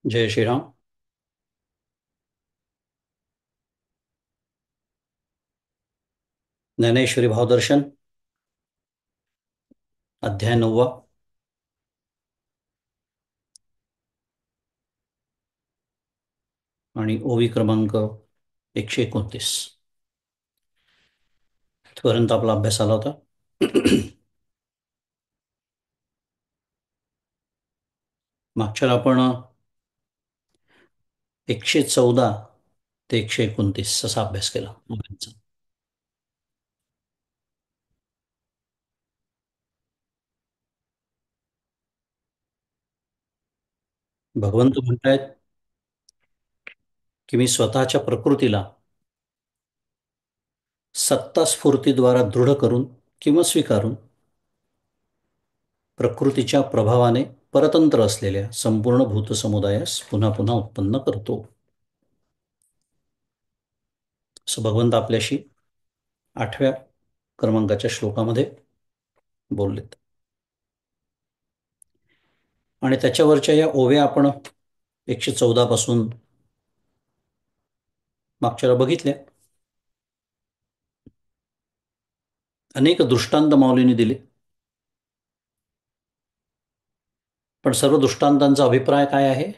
जय श्रीराम. ज्ञानेश्वरी भावदर्शन, अध्याय 9. आणि ओवी क्रमांक 129 पर्यंत आपला अभ्यास आला होता. मागच्या आपण 114 ते 129 असा अभ्यास केला ओवींचा. भगवंत म्हणतायत की मी स्वतःच्या प्रकृतीला सत्ता स्फूर्तीद्वारा दृढ करून किंवा स्वीकारून प्रकृतीच्या प्रभावाने परतंत्र असलेल्या संपूर्ण भूतसमुदायास पुन्हा पुन्हा उत्पन्न करतो. असं भगवंत आपल्याशी 8व्या क्रमांकाच्या श्लोकामध्ये बोललेत. आणि त्याच्यावरच्या या ओव्या आपण 114 पासून मागच्याला बघितल्या. अनेक दृष्टांत माऊलींनी दिले, पण सर्व दृष्टांतांचा अभिप्राय काय आहे?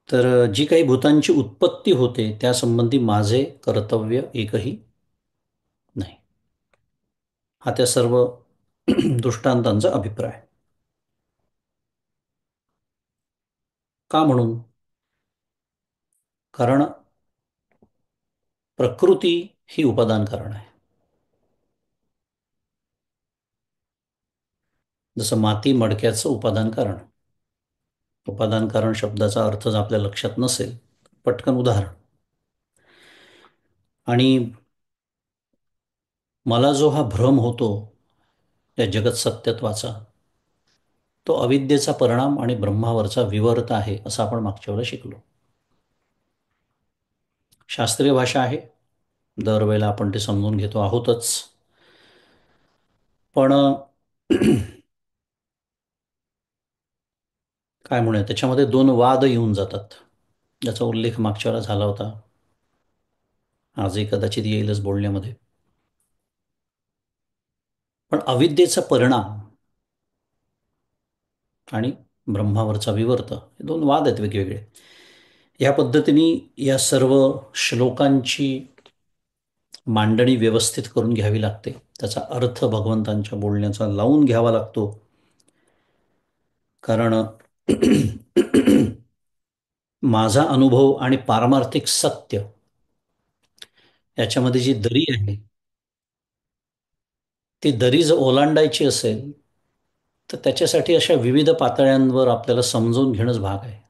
तर जी काही भूतांची उत्पत्ती होते त्यासंबंधी माझे कर्तव्य एकही नाही, हा त्या सर्व दृष्टांतांचा अभिप्राय. का म्हणून? कारण प्रकृती ही उपादान कारण आहे. जसं माती मडक्याचं उपादान कारण. उपादान कारण शब्दाचा अर्थ जर आपल्या लक्षात नसेल, पटकन उदाहरण. आणि मला जो हा भ्रम होतो या जगत सत्यत्वाचा, तो अविद्येचा परिणाम आणि ब्रह्मावरचा विवर्त आहे, असं आपण मागच्या वेळेला शिकलो. शास्त्रीय भाषा आहे, दरवेळेला आपण ते समजून घेतो आहोतच. पण काय म्हणूया, त्याच्यामध्ये दोन वाद येऊन जातात, ज्याचा उल्लेख मागच्या वेळेला झाला होता. आजही कदाचित येईलच बोलण्यामध्ये. पण अविद्येचा परिणाम आणि ब्रह्मावरचा विवर्त हे दोन वाद आहेत वेगवेगळे. या पद्धतीने या सर्व श्लोकांची मांडणी व्यवस्थित करून घ्यावी लागते. त्याचा अर्थ भगवंतांच्या बोलण्याचा लावून घ्यावा लागतो. कारण माझा अनुभव आणि पारमार्थिक सत्य याच्यामध्ये जी दरी आहे, ती दरी जर ओलांडायची असेल तर त्याच्यासाठी अशा विविध पातळ्यांवर आपल्याला समजून घेणंच भाग आहे.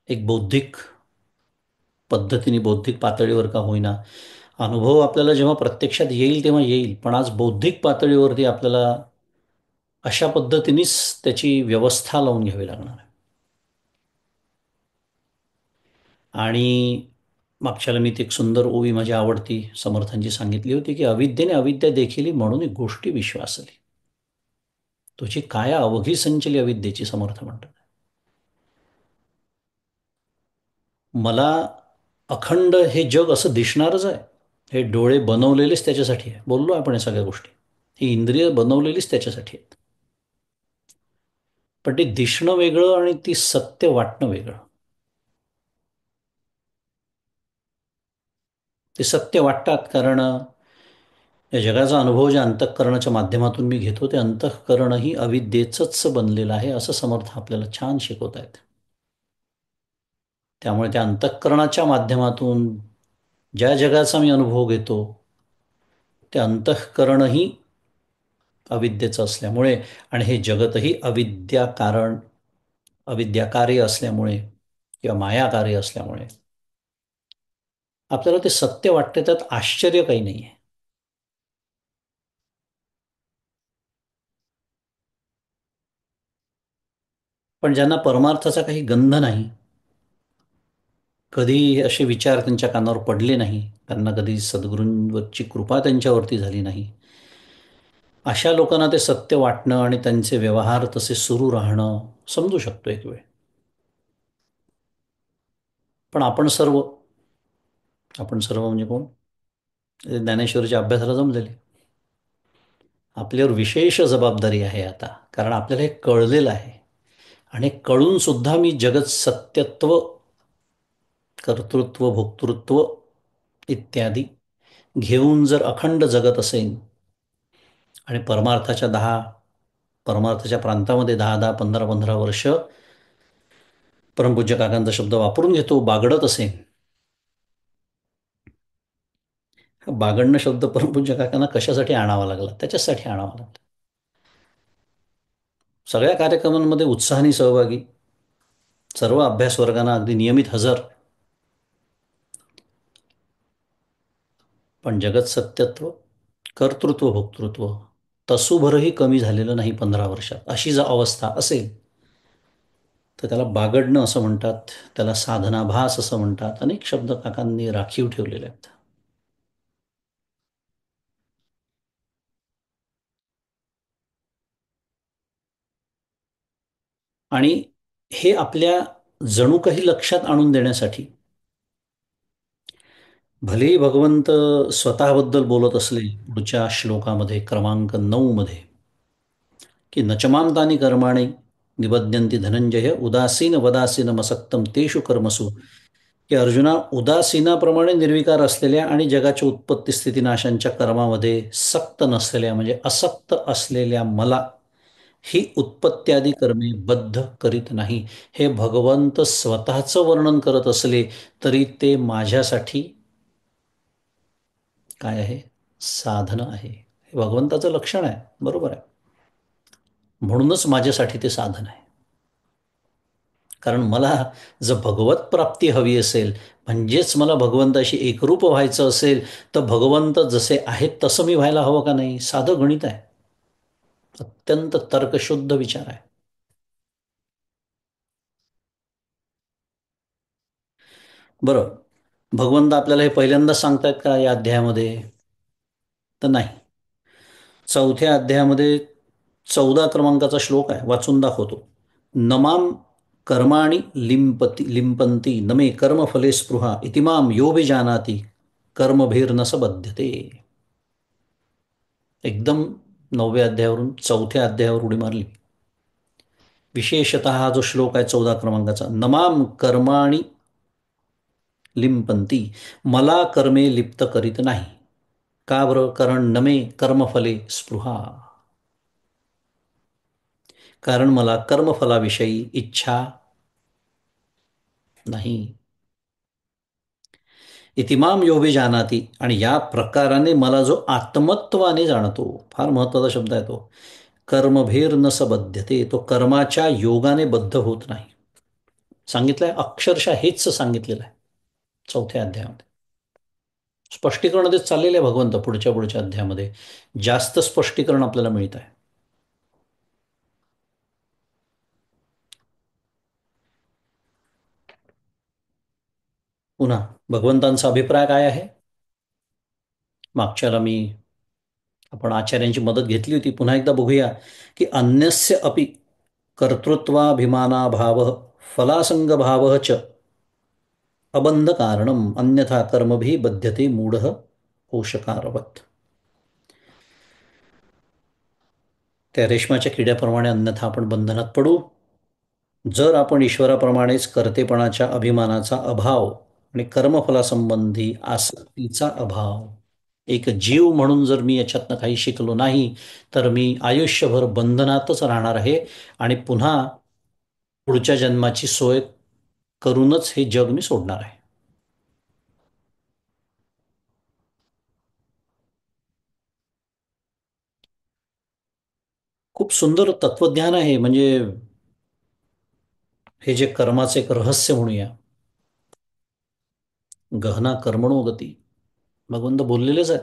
एक बौद्धिक पद्धतीने, बौद्धिक पातळीवर का होईना, अनुभव आपल्याला जेव्हा प्रत्यक्षात येईल तेव्हा येईल, पण आज बौद्धिक पातळीवरती आपल्याला अशा पद्धतीनेच त्याची व्यवस्था लावून घ्यावी लागणार आहे. आणि मागच्याला मी ती एक सुंदर ओवी माझी आवडती समर्थांची सांगितली होती की अविद्येने अविद्या देखील म्हणून एक गोष्टी विश्वासली, तुझी काया अवघी संचली अविद्येची, समर्थ म्हणतात. मला अखंड हे जग असं दिसणारच आहे. हे डोळे बनवलेलेच त्याच्यासाठी आहे, बोललो आपण या सगळ्या गोष्टी. ही इंद्रिय बनवलेलीच त्याच्यासाठी आहेत. पण ते दिसणं वेगळं आणि ती सत्य वाटणं वेगळं. ते सत्य वाटतात कारण या जगाचा अनुभव ज्या अंतःकरणाच्या माध्यमातून मी घेतो, ते अंतःकरणही अविद्येचंच बनलेलं आहे, असं समर्थ आपल्याला छान शिकवत आहेत. त्यामुळे त्या अंतःकरणाच्या माध्यमातून ज्या जगाचा मी अनुभव घेतो, ते अंतःकरणही अविद्येचं असल्यामुळे आणि हे जगतही अविद्या कारण, अविद्याकार्य असल्यामुळे किंवा मायाकार्य असल्यामुळे आपल्याला ते सत्य वाटते, त्यात आश्चर्य काही नाही आहे. पण ज्यांना परमार्थाचा काही गंध नाही, कधी असे विचार त्यांच्या कानावर पडले नाही, त्यांना कधी सद्गुरूंवरची कृपा त्यांच्यावरती झाली नाही, अशा लोकांना ते सत्य वाटणं आणि त्यांचे व्यवहार तसे सुरू राहणं समजू शकतो एक वेळ. पण आपण सर्व म्हणजे कोण? ते ज्ञानेश्वरीच्या अभ्यासाला जमलेले. आपल्यावर विशेष जबाबदारी आहे आता, कारण आपल्याला हे कळलेलं आहे. आणि कळून सुद्धा मी जगत सत्यत्व, कर्तृत्व, भोक्तृत्व इत्यादी घेऊन जर अखंड जगत असेन आणि परमार्थाच्या प्रांतामध्ये 10-10, 15-15 वर्ष परमपूज्य काकांचा शब्द वापरून घेतो, बागडत असेन. बागडणं शब्द परमपूज्य काकांना कशासाठी आणावा लागला? त्याच्यासाठी आणावा लागला. सगळ्या कार्यक्रमांमध्ये उत्साहाने सहभागी, सर्व अभ्यास वर्गांना अगदी नियमित हजर. पण जगत सत्यत्व, कर्तृत्व, भोक्तृत्व तसूभरही कमी झालेलं नाही 15 वर्षात. अशी जर अवस्था असेल तर त्याला बागडणं असं म्हणतात, त्याला साधनाभास असं म्हणतात. अनेक शब्द काकांनी राखीव ठेवलेले आहेत. आणि हे आपल्या जणू काही लक्षात आणून देण्यासाठी, भलेही भगवंत स्वतःबद्दल बोलत असले पुढच्या श्लोकामध्ये क्रमांक 9 मध्ये, की नचमांतानी कर्माणि निबध्यन्ति धनंजय उदासीन वदासीन मसक्तम तेषु कर्मसु, की अर्जुना, उदासीनाप्रमाणे निर्विकार असलेल्या आणि जगाच्या उत्पत्ती स्थिती नाशांच्या कर्मामध्ये सक्त नसलेल्या म्हणजे असक्त असलेल्या मला ही उत्पत्त्यादी कर्मे बद्ध करीत नाही. हे भगवंत स्वतःचं वर्णन करत असले तरी ते माझ्यासाठी काय आहे? साधन आहे. हे भगवंताचं लक्षण आहे. बरोबर आहे. म्हणूनच माझ्यासाठी ते साधन आहे. कारण मला जर भगवत प्राप्ती हवी असेल, म्हणजेच मला भगवंताशी एकरूप व्हायचं असेल, तर भगवंत जसे आहेत तसं मी व्हायला हवं का नाही? साधं गणित आहे. अत्यंत तर्कशुद्ध विचार आहे. बरं, भगवंत आपल्याला हे पहिल्यांदाच सांगतायत का या अध्यायामध्ये? तर नाही. 4थ्या अध्यायामध्ये 14 क्रमांकाचा श्लोक आहे, वाचून दाखवतो. नमाम कर्माणि लिंपंती नमे कर्मफले स्पृहा इतिमाम योभिजानाति कर्मभिर्न स बध्यते. एकदम 9व्या अध्यायावरून 4थ्या अध्यायावर उडी मारली. विशेषतः हा जो श्लोक आहे 14 क्रमांकाचा, नमाम कर्माणि लिंपंती, मला कर्मे लिप्त करीत नाही. का बरं? कारण नमे कर्मफले स्पृहा, कारण मला कर्मफलाविषयी इच्छा नाही. इतिमाम योभी जानाती, आणि या प्रकाराने मला जो आत्मत्वाने जाणतो, फार महत्वाचा शब्द आहे तो, कर्मभेर न सबध्यते, तो कर्माच्या योगाने बद्ध होत नाही. सांगितलंय अक्षरशः, हेच सांगितलेलं आहे 4थ्या अध्यायामध्ये. स्पष्टीकरण देत चाललेलं आहे भगवंत. पुढच्या पुढच्या अध्यायामध्ये जास्त स्पष्टीकरण आपल्याला मिळत आहे. पुन्हा भगवंतांचा अभिप्राय काय आहे? मागच्याला आपण आचार्यांची मदत घेतली होती. पुन्हा एकदा बघूया, की अन्यस्य अपि कर्तृत्वाभिमानाभाव फलासंगभाव च अबंध कारणम अन्यथा कर्मभी बध्यते मूढ पोषकारवत. त्या रेशमाच्या किड्याप्रमाणे अन्यथा आपण बंधनात पडू, जर आपण ईश्वराप्रमाणेच कर्तेपणाच्या अभिमानाचा अभाव आणि कर्मफलासंबंधी आसक्तीचा अभाव, एक जीव म्हणून जर मी याच्यातनं काही शिकलो नाही, तर मी आयुष्यभर बंधनातच राहणार आहे आणि पुन्हा पुढच्या जन्माची सोय करूनच हे जग मी सोडणार आहे. खूप सुंदर तत्वज्ञान आहे. म्हणजे हे जे कर्माचे एक रहस्य म्हणूया, गहना कर्मणो गती, भगवंत बोललेलेच आहेत.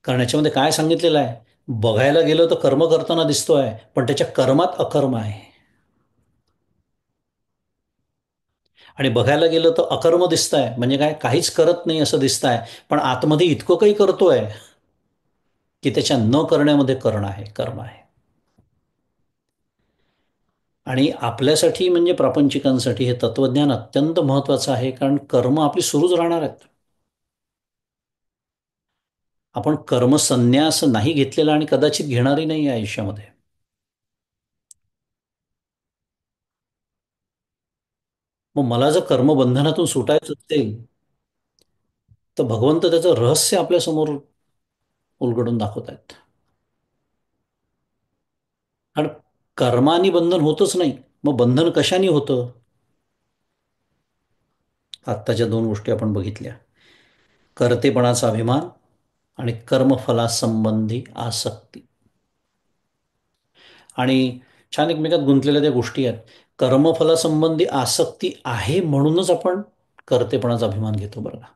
कारण याच्यामध्ये काय सांगितलेलं आहे? बघायला गेलं तर कर्म करताना दिसतोय, पण त्याच्या कर्मात अकर्म आहे. आणि बघायला गेलं तर अकर्म दिसतंय म्हणजे काय? काहीच करत नाही असं दिसतंय, पण आतमध्ये इतकं काही करतोय. की त्याच्या न करण्यामध्ये कर्ण आहे, कर्म आहे. आणि आपल्यासाठी म्हणजे प्रापंचिकांसाठी हे तत्वज्ञान अत्यंत महत्वाचं आहे, कारण कर्म आपली सुरूच राहणार आहेत. आपण कर्मसन्यास नाही घेतलेला आणि कदाचित घेणारही नाही आहे आयुष्यामध्ये. मग मला जर कर्मबंधनातून सुटायचं असेल, तर भगवंत त्याचं रहस्य आपल्यासमोर उलगडून दाखवत आहेत. कारण कर्मानी बंधन होतच नाही. मग बंधन कशाने होतं? आत्ताच्या दोन गोष्टी आपण बघितल्या. कर्तेपणाचा अभिमान आणि कर्मफलासंबंधी आसक्ती. आणि छान एकमेकात गुंतलेल्या त्या गोष्टी आहेत. कर्मफलासंबंधी आसक्ती आहे म्हणूनच आपण कर्तेपणाचा अभिमान घेतो बरं का.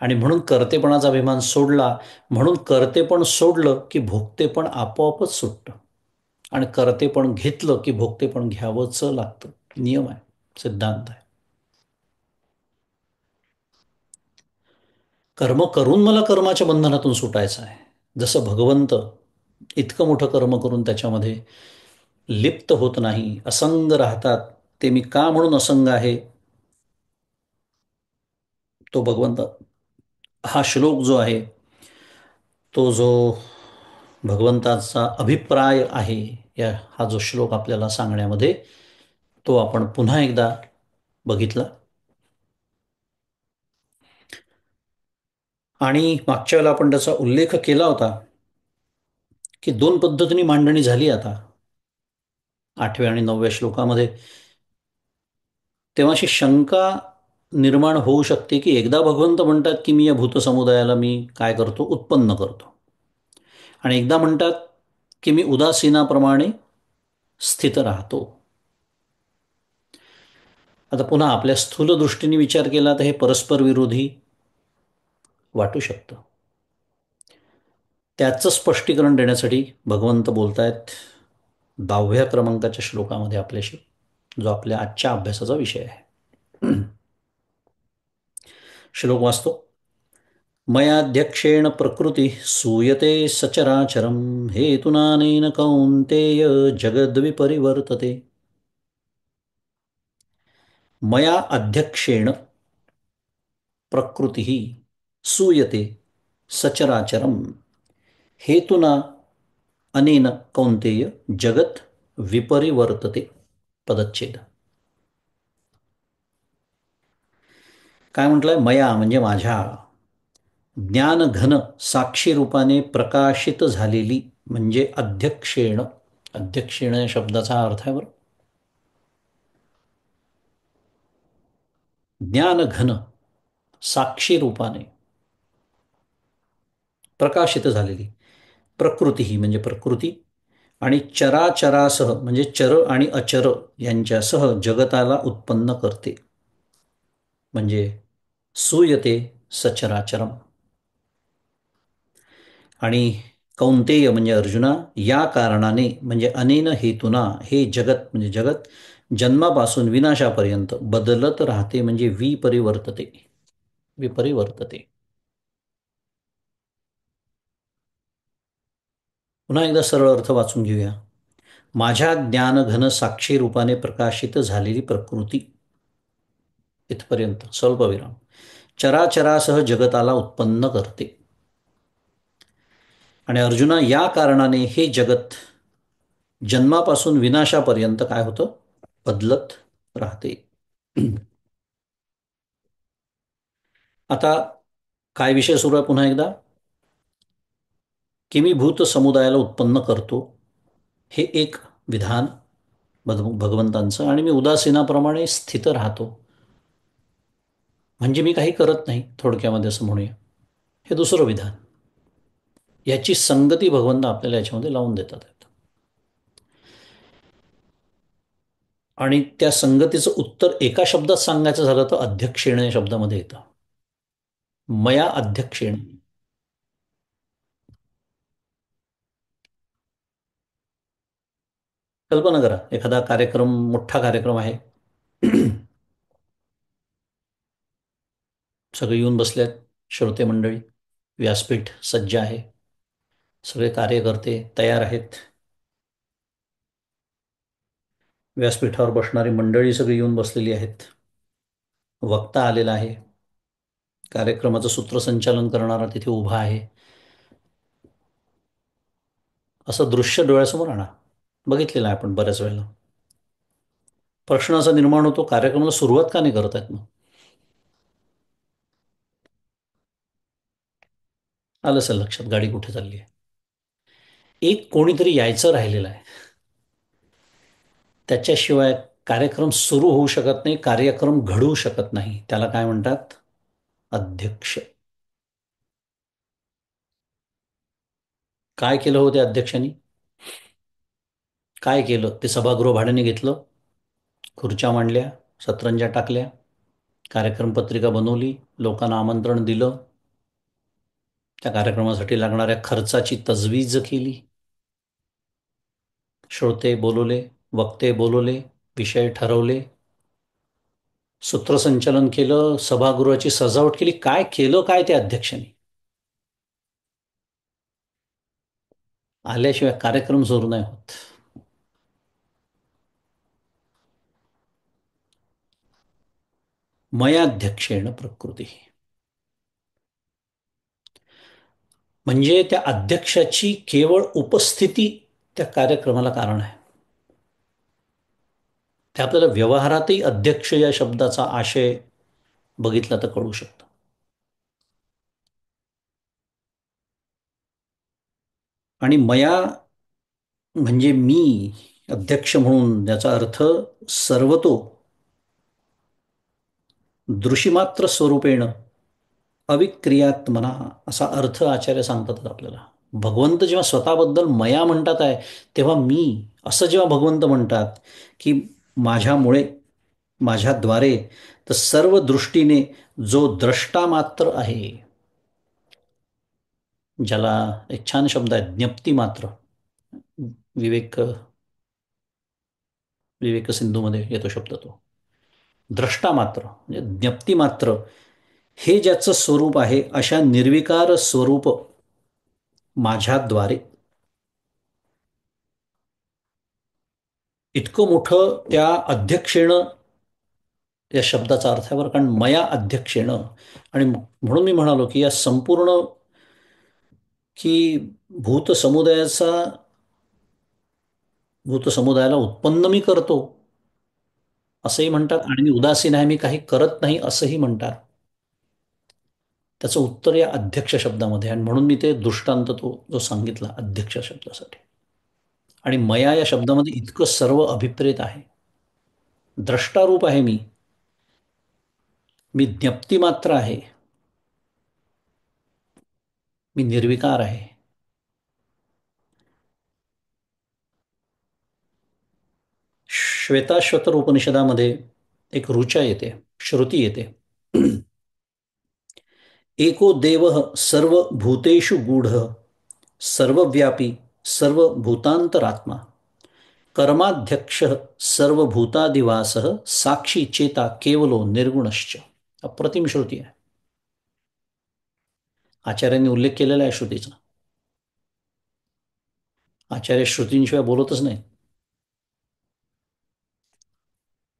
आणि म्हणून कर्तेपणाचा अभिमान सोडला, म्हणून कर्तेपण सोडलं की भोगतेपण आपोआपच सुटतं. आणि कर्तेपण घेतलं की भोगतेपण घ्यावंच लागतं. नियम आहे, सिद्धांत आहे. कर्म करून मला कर्माच्या बंधनातून सुटायचं आहे. जसं भगवंत इतकं मोठं कर्म करून त्याच्यामध्ये लिप्त होत नाही, असंग राहतात. ते मी का म्हणून असंग आहे, तो भगवंत हा श्लोक जो आहे, तो जो भगवंताचा अभिप्राय आहे, हा जो श्लोक आपल्याला सांगण्यामध्ये, तो आपण पुन्हा एकदा बघितला. आणि मागच्या वेळेला आपण त्याचा उल्लेख केला होता की दोन पद्धतीने मांडणी झाली आता 8व्या आणि 9व्या श्लोकामध्ये. तेव्हा अशी शंका निर्माण होऊ शकते की एकदा भगवंत म्हणतात की मी या भूतसमुदायाला मी काय करतो, उत्पन्न करतो. आणि एकदा म्हणतात की मी उदासीनाप्रमाणे स्थित राहतो. आता पुन्हा आपल्या स्थूल दृष्टीने विचार केला तर हे परस्पर विरोधी वाटू शकतं. त्याचं स्पष्टीकरण देण्यासाठी भगवंत बोलतायत 10व्या क्रमांकाच्या श्लोकामध्ये आपल्याशी, जो आपल्या आजच्या अभ्यासाचा विषय आहे. श्लोक वाचतो. मयाध्यक्षेण प्रकृती सूयते सचराचरम हेतुनानेन कौन्तेय जगद्विपरिवर्तते. मया अध्यक्षेण प्रकृती सूयते सचराचरम हेतुना अनेन कौन्तेय जगत विपरिवर्तते. पदच्छेद. काय म्हटलंय? मया म्हणजे माझ्या, ज्ञानघन साक्षी रूपाने प्रकाशित झालेली म्हणजे अध्यक्षेण. अध्यक्षेण या शब्दाचा अर्थ आहे बरं, ज्ञानघन साक्षी रूपाने प्रकाशित झालेली प्रकृती ही म्हणजे प्रकृती, आणि चराचरासह म्हणजे चर आणि अचर यांच्यासह जगताला उत्पन्न करते म्हणजे सूयते सचराचरम. आणि कौंतेय म्हणजे अर्जुना, या कारणाने म्हणजे अनेन हेतुना हे जगत म्हणजे जगत जन्मापासून विनाशापर्यंत बदलत राहते म्हणजे विपरिवर्तते. विपरिवर्तते. पुन्हा एकदा सरळ अर्थ वाचून घेऊया. माझ्या ज्ञानघन साक्षी रूपाने प्रकाशित झालेली प्रकृती, इथपर्यंत स्वल्पविराम. चराचरासह जगताला उत्पन्न करते. आणि अर्जुना, या कारणाने हे जगत जन्मापासून विनाशापर्यंत काय होतं, बदलत राहते. आता काय विषय सुरू आहे पुन्हा एकदा, की मी भूत समुदायाला उत्पन्न करतो, हे एक विधान भगवंतांचं. आणि मी उदासीनाप्रमाणे स्थित राहतो, म्हणजे मी काही करत नाही, थोडक्यामध्ये असं म्हणूया. हे दुसरं विधान. याची संगती भगवंत आपल्याला याच्यामध्ये लावून देतात आहेत. आणि त्या संगतीचं उत्तर एका शब्दात सांगायचं झालं तर अध्यक्षेण या शब्दामध्ये येतं. मया अध्यक्षेण. कल्पना करा, एखादा कार्यक्रम, मोठा कार्यक्रम आहे. सगळे येऊन बसलेत, श्रोते मंडळी, व्यासपीठ सज्ज आहे. सगळे कार्यकर्ते तयार आहेत. व्यासपीठावर बसणारी मंडळी सगळी येऊन बसलेली आहेत. वक्ता आलेला आहे. कार्यक्रमाचं सूत्रसंचालन करणारा तिथे उभा आहे. असं दृश्य डोळ्यासमोर आणा. बघितलेलं आहे आपण बऱ्याच वेळेला. प्रश्न असा निर्माण होतो, कार्यक्रमाला सुरुवात का नाही करत आहेत मग? आलं असेल लक्षात गाडी कुठे चालली आहे. एक कोणीतरी यायचं राहिलेलं आहे. त्याच्याशिवाय कार्यक्रम सुरू होऊ शकत नाही, कार्यक्रम घडवू शकत नाही. त्याला काय म्हणतात? अध्यक्ष. काय केलं होते अध्यक्षांनी? काय केलं? ते सभागृह भाड्याने घेतलं, खुर्च्या मांडल्या, सतरंज्या टाकल्या, कार्यक्रम पत्रिका बनवली, लोकांना आमंत्रण दिलं, त्या कार्यक्रमासाठी लागणाऱ्या खर्चाची तजवीज केली, श्रोते बोलवले, वक्ते बोलवले, विषय ठरवले, सूत्रसंचालन केलं, सभागृहाची सजावट केली. काय केलं काय त्या अध्यक्षांनी? आल्याशिवाय कार्यक्रम सुरू नाही होत. मयाध्यक्षेण प्रकृती. म्हणजे त्या अध्यक्षाची केवळ उपस्थिती त्या कार्यक्रमाला कारण आहे. ते आपल्याला व्यवहारातही अध्यक्ष या शब्दाचा आशय बघितला तर कळू शकतं. आणि मया म्हणजे मी, अध्यक्ष म्हणून याचा अर्थ सर्वतो दृशिमात्र स्वरूपेण अविक्रियात्मना असा अर्थ आचार्य सांगतात आपल्याला. भगवंत जेव्हा स्वतःबद्दल मया म्हणतात आहे, तेव्हा मी असं जेव्हा भगवंत म्हणतात की माझ्यामुळे, माझ्याद्वारे, तर सर्व दृष्टीने जो द्रष्टा मात्र आहे, ज्याला एक छान शब्द आहे ज्ञप्ती मात्र, विवेक विवेक सिंधूमध्ये येतो शब्द तो. द्रष्टा मात्र म्हणजे ज्ञप्ती मात्र हे ज्याचं स्वरूप आहे, अशा निर्विकार स्वरूप माझ्याद्वारे. इतकं मोठं त्या अध्यक्षेण या शब्दाचा अर्थ आहे बरं. कारण मया अध्यक्षेण, आणि म्हणून मी म्हणालो की या संपूर्ण की भूत समुदायाचा भूत समुदायाला उत्पन्न मी करतो असंही म्हणतात, आणि मी उदासीन आहे, मी काही करत नाही असंही म्हणतात. त्याचं उत्तर या अध्यक्ष शब्दामध्ये, आणि म्हणून मी ते दृष्टांत तो जो सांगितला अध्यक्ष शब्दासाठी. आणि मया या शब्दामध्ये इतकं सर्व अभिप्रेत आहे. द्रष्टारूप आहे मी ज्ञप्ती मात्र आहे, मी निर्विकार आहे. श्वेताश्वतर उपनिषदामध्ये एक ऋचा येते, श्रुती येते. एको देवः सर्वभूतेषु गूढः सर्वव्यापी सर्वभूतांतरात्मा कर्माध्यक्षः सर्वभूतादिवासः साक्षी चेता केवलो निर्गुणश्च. अप्रतिम श्रुती आहे. आचार्यांनी उल्लेख केलेला आहे श्रुतीचा. आचार्य श्रुतींशिवाय बोलतच नाही.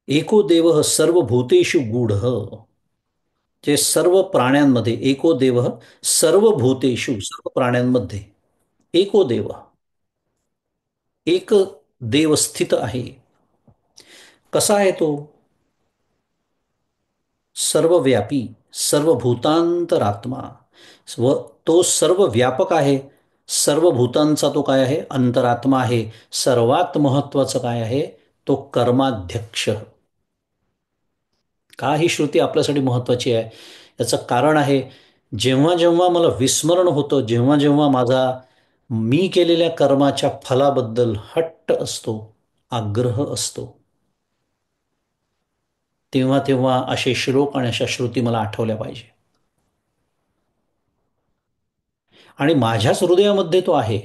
एको देवः सर्वभूतेषु गूढः, जे सर्व प्राण्यांमध्ये, एको देवः सर्वभूतेषु सर्व प्राण्यांमध्ये, एको देव, एक देव स्थित आहे. कसा आहे तो? सर्वव्यापी सर्वभूतांतरात्मा. व तो सर्व व्यापक आहे. सर्व भूतांचा तो काय आहे? अंतरात्मा आहे. सर्वात महत्वाचं काय आहे? तो कर्माध्यक्ष. का ही श्रुती आपल्यासाठी महत्वाची आहे? याचं कारण आहे, जेव्हा जेव्हा मला विस्मरण होतं, जेव्हा जेव्हा माझा मी केलेल्या कर्माच्या फलाबद्दल हट्ट असतो, आग्रह असतो, तेव्हा तेव्हा असे श्लोक आणि अशा श्रुती मला आठवल्या पाहिजे. आणि माझ्याच हृदयामध्ये तो आहे.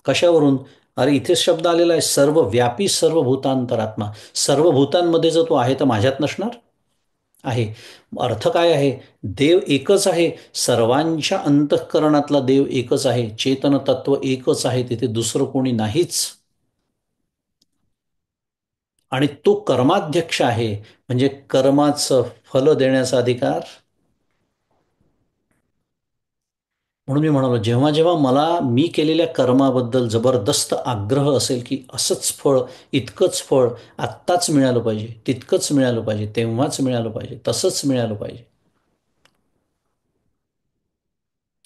कशावरून? अरे इथेच शब्द आलेला आहे, सर्व व्यापी सर्वभूतांतरात्मा. सर्व भूतांमध्ये जर तो आहे तर माझ्यात नसणार? आहे. अर्थ काय आहे? देव एकच आहे. सर्वांच्या अंतःकरणातला देव एकच आहे. चेतन तत्व एकच आहे. तिथे दुसरं कोणी नाहीच. आणि तो कर्माध्यक्ष आहे. म्हणजे कर्माचं फल देण्याचा अधिकार. म्हणून मी म्हणालो, जेव्हा जेव्हा मला मी केलेल्या कर्माबद्दल जबरदस्त आग्रह असेल की असंच फळ, इतकंच फळ आत्ताच मिळालं पाहिजे, तितकंच मिळालं पाहिजे, तेव्हाच मिळालं पाहिजे, तसंच मिळालं पाहिजे,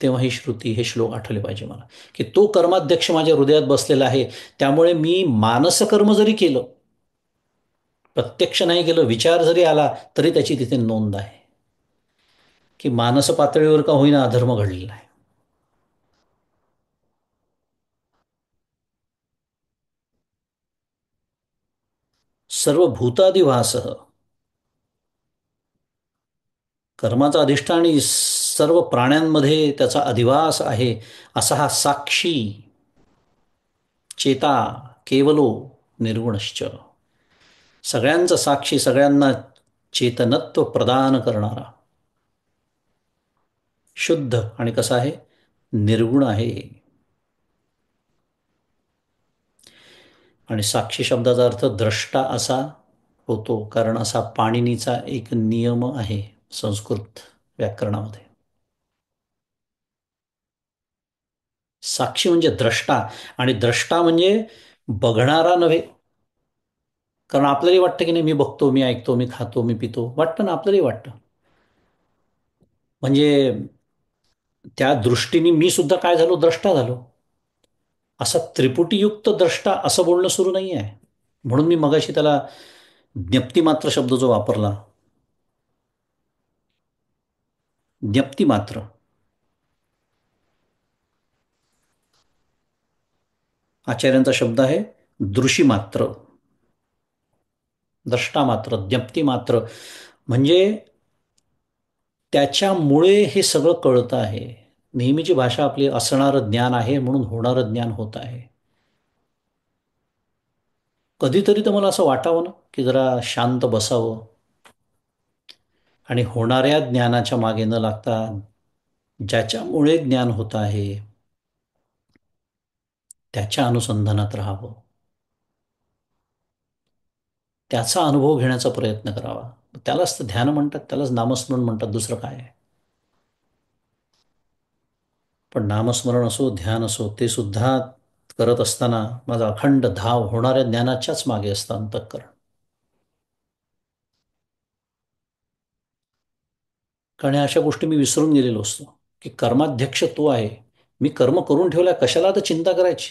तेव्हा ही श्रुती, हे श्लोक आठवले पाहिजे मला, की तो कर्माध्यक्ष माझ्या हृदयात बसलेला आहे. त्यामुळे मी मानसकर्म जरी केलं, प्रत्यक्ष नाही केलं, विचार जरी आला, तरी त्याची तिथे नोंद आहे की मानस पातळीवर का होईना अधर्म घडलेला आहे. सर्व भूतादिवासः, कर्माचा अधिष्ठान आणि सर्व प्राण्यांमध्ये त्याचा अधिवास आहे, असा हा साक्षी, चेता, केवलो, निर्गुणश्च, सगळ्यांचा साक्षी, सगळ्यांना चेतनत्व प्रदान करणारा, शुद्ध आणि कसा आहे? निर्गुण आहे. आणि साक्षी शब्दाचा अर्थ द्रष्टा असा होतो, कारण असा पाणिनीचा एक नियम आहे संस्कृत व्याकरणामध्ये. साक्षी म्हणजे द्रष्टा, आणि द्रष्टा म्हणजे बघणारा नव्हे. कारण आपल्यालाही वाटतं की नाही, मी बघतो, मी ऐकतो, मी खातो, मी पितो, वाटतं ना, आपल्यालाही वाटतं. म्हणजे त्या दृष्टीने मी सुद्धा काय झालो? द्रष्टा झालो. असा त्रिपुटीयुक्त द्रष्टा असं बोलणं सुरू नाही आहे. म्हणून मी मगाशी त्याला ज्ञप्तिमात्र शब्द जो वापरला, ज्ञप्तिमात्र, आचार्यांचा शब्द आहे दृशीमात्र, द्रष्टामात्र, ज्ञप्तिमात्र. म्हणजे त्याच्यामुळे हे सगळं कळतं आहे. नेहमीची भाषा आपली असणारं ज्ञान आहे म्हणून होणारं ज्ञान होत आहे. कधीतरी तर मला असं वाटावं ना, की जरा शांत बसावं आणि होणाऱ्या ज्ञानाच्या मागे न लागता ज्याच्यामुळे ज्ञान होत आहे त्याच्या अनुसंधानात राहावं, त्याचा अनुभव घेण्याचा प्रयत्न करावा. त्यालाच तर ध्यान म्हणतात, त्यालाच नामस्मरण म्हणतात, दुसरं काय आहे? पण नामस्मरण असो, ध्यान असो, ते सुद्धा करत असताना माझा अखंड धाव होणाऱ्या ज्ञानाच्याच मागे असतं अंतःकरण. कारण ह्या अशा गोष्टी मी विसरून गेलेलो असतो, की कर्माध्यक्ष तो आहे. मी कर्म करून ठेवलाय, कशाला तर चिंता करायची.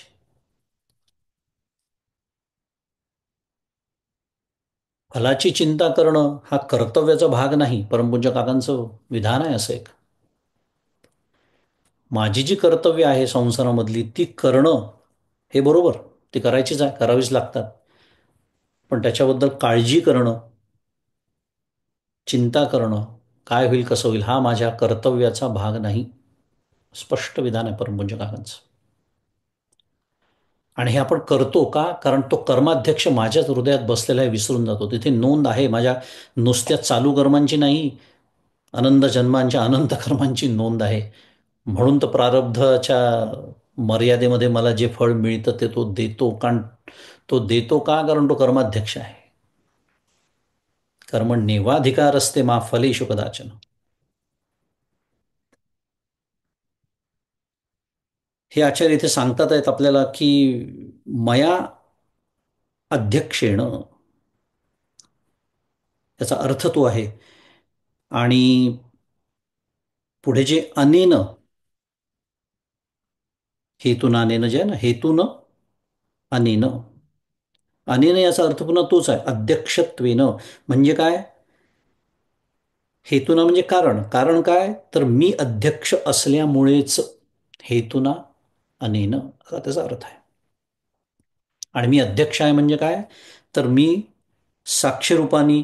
फलाची चिंता करणं हा कर्तव्याचा भाग नाही. परमपूज्य काकांचं विधान आहे असं एक. माझी जी कर्तव्य आहे संसारामधली ती करणं, हे बरोबर, ती करायचीच आहे, करावीच लागतात. पण त्याच्याबद्दल काळजी करणं, चिंता करणं, काय होईल, कसं होईल, हा माझ्या कर्तव्याचा भाग नाही. स्पष्ट विधान आहे परमपूज्य काकांचं. आणि हे आपण करतो का? कारण तो कर्माध्यक्ष माझ्याच हृदयात बसलेला आहे, विसरून जातो. तिथे नोंद आहे माझ्या नुसत्या चालू कर्मांची नाही, अनंत जन्मांच्या अनंत कर्मांची नोंद आहे. म्हणून तर प्रारब्धाच्या मर्यादेमध्ये मला जे फळ मिळतं ते तो देतो. कारण तो देतो का? कारण तो कर्माध्यक्ष आहे. कर्मण्येवाधिकार असते मा फलेषु कदाचन. हे आचार्य इथे सांगतात आहेत आपल्याला की मया अध्यक्षेण, याचा अर्थ तो आहे. आणि पुढे जे अनेन, हेतून अनेन जे आहे ना, हेतून अनेन, अनेन याचा अर्थ पुन्हा तोच आहे, अध्यक्षत्वेन. म्हणजे काय? हेतुना म्हणजे कारण. कारण काय? तर मी अध्यक्ष असल्यामुळेच, हेतुना अनेन असा त्याचा अर्थ आहे. आणि मी अध्यक्ष आहे म्हणजे काय? तर मी साक्षीरूपाने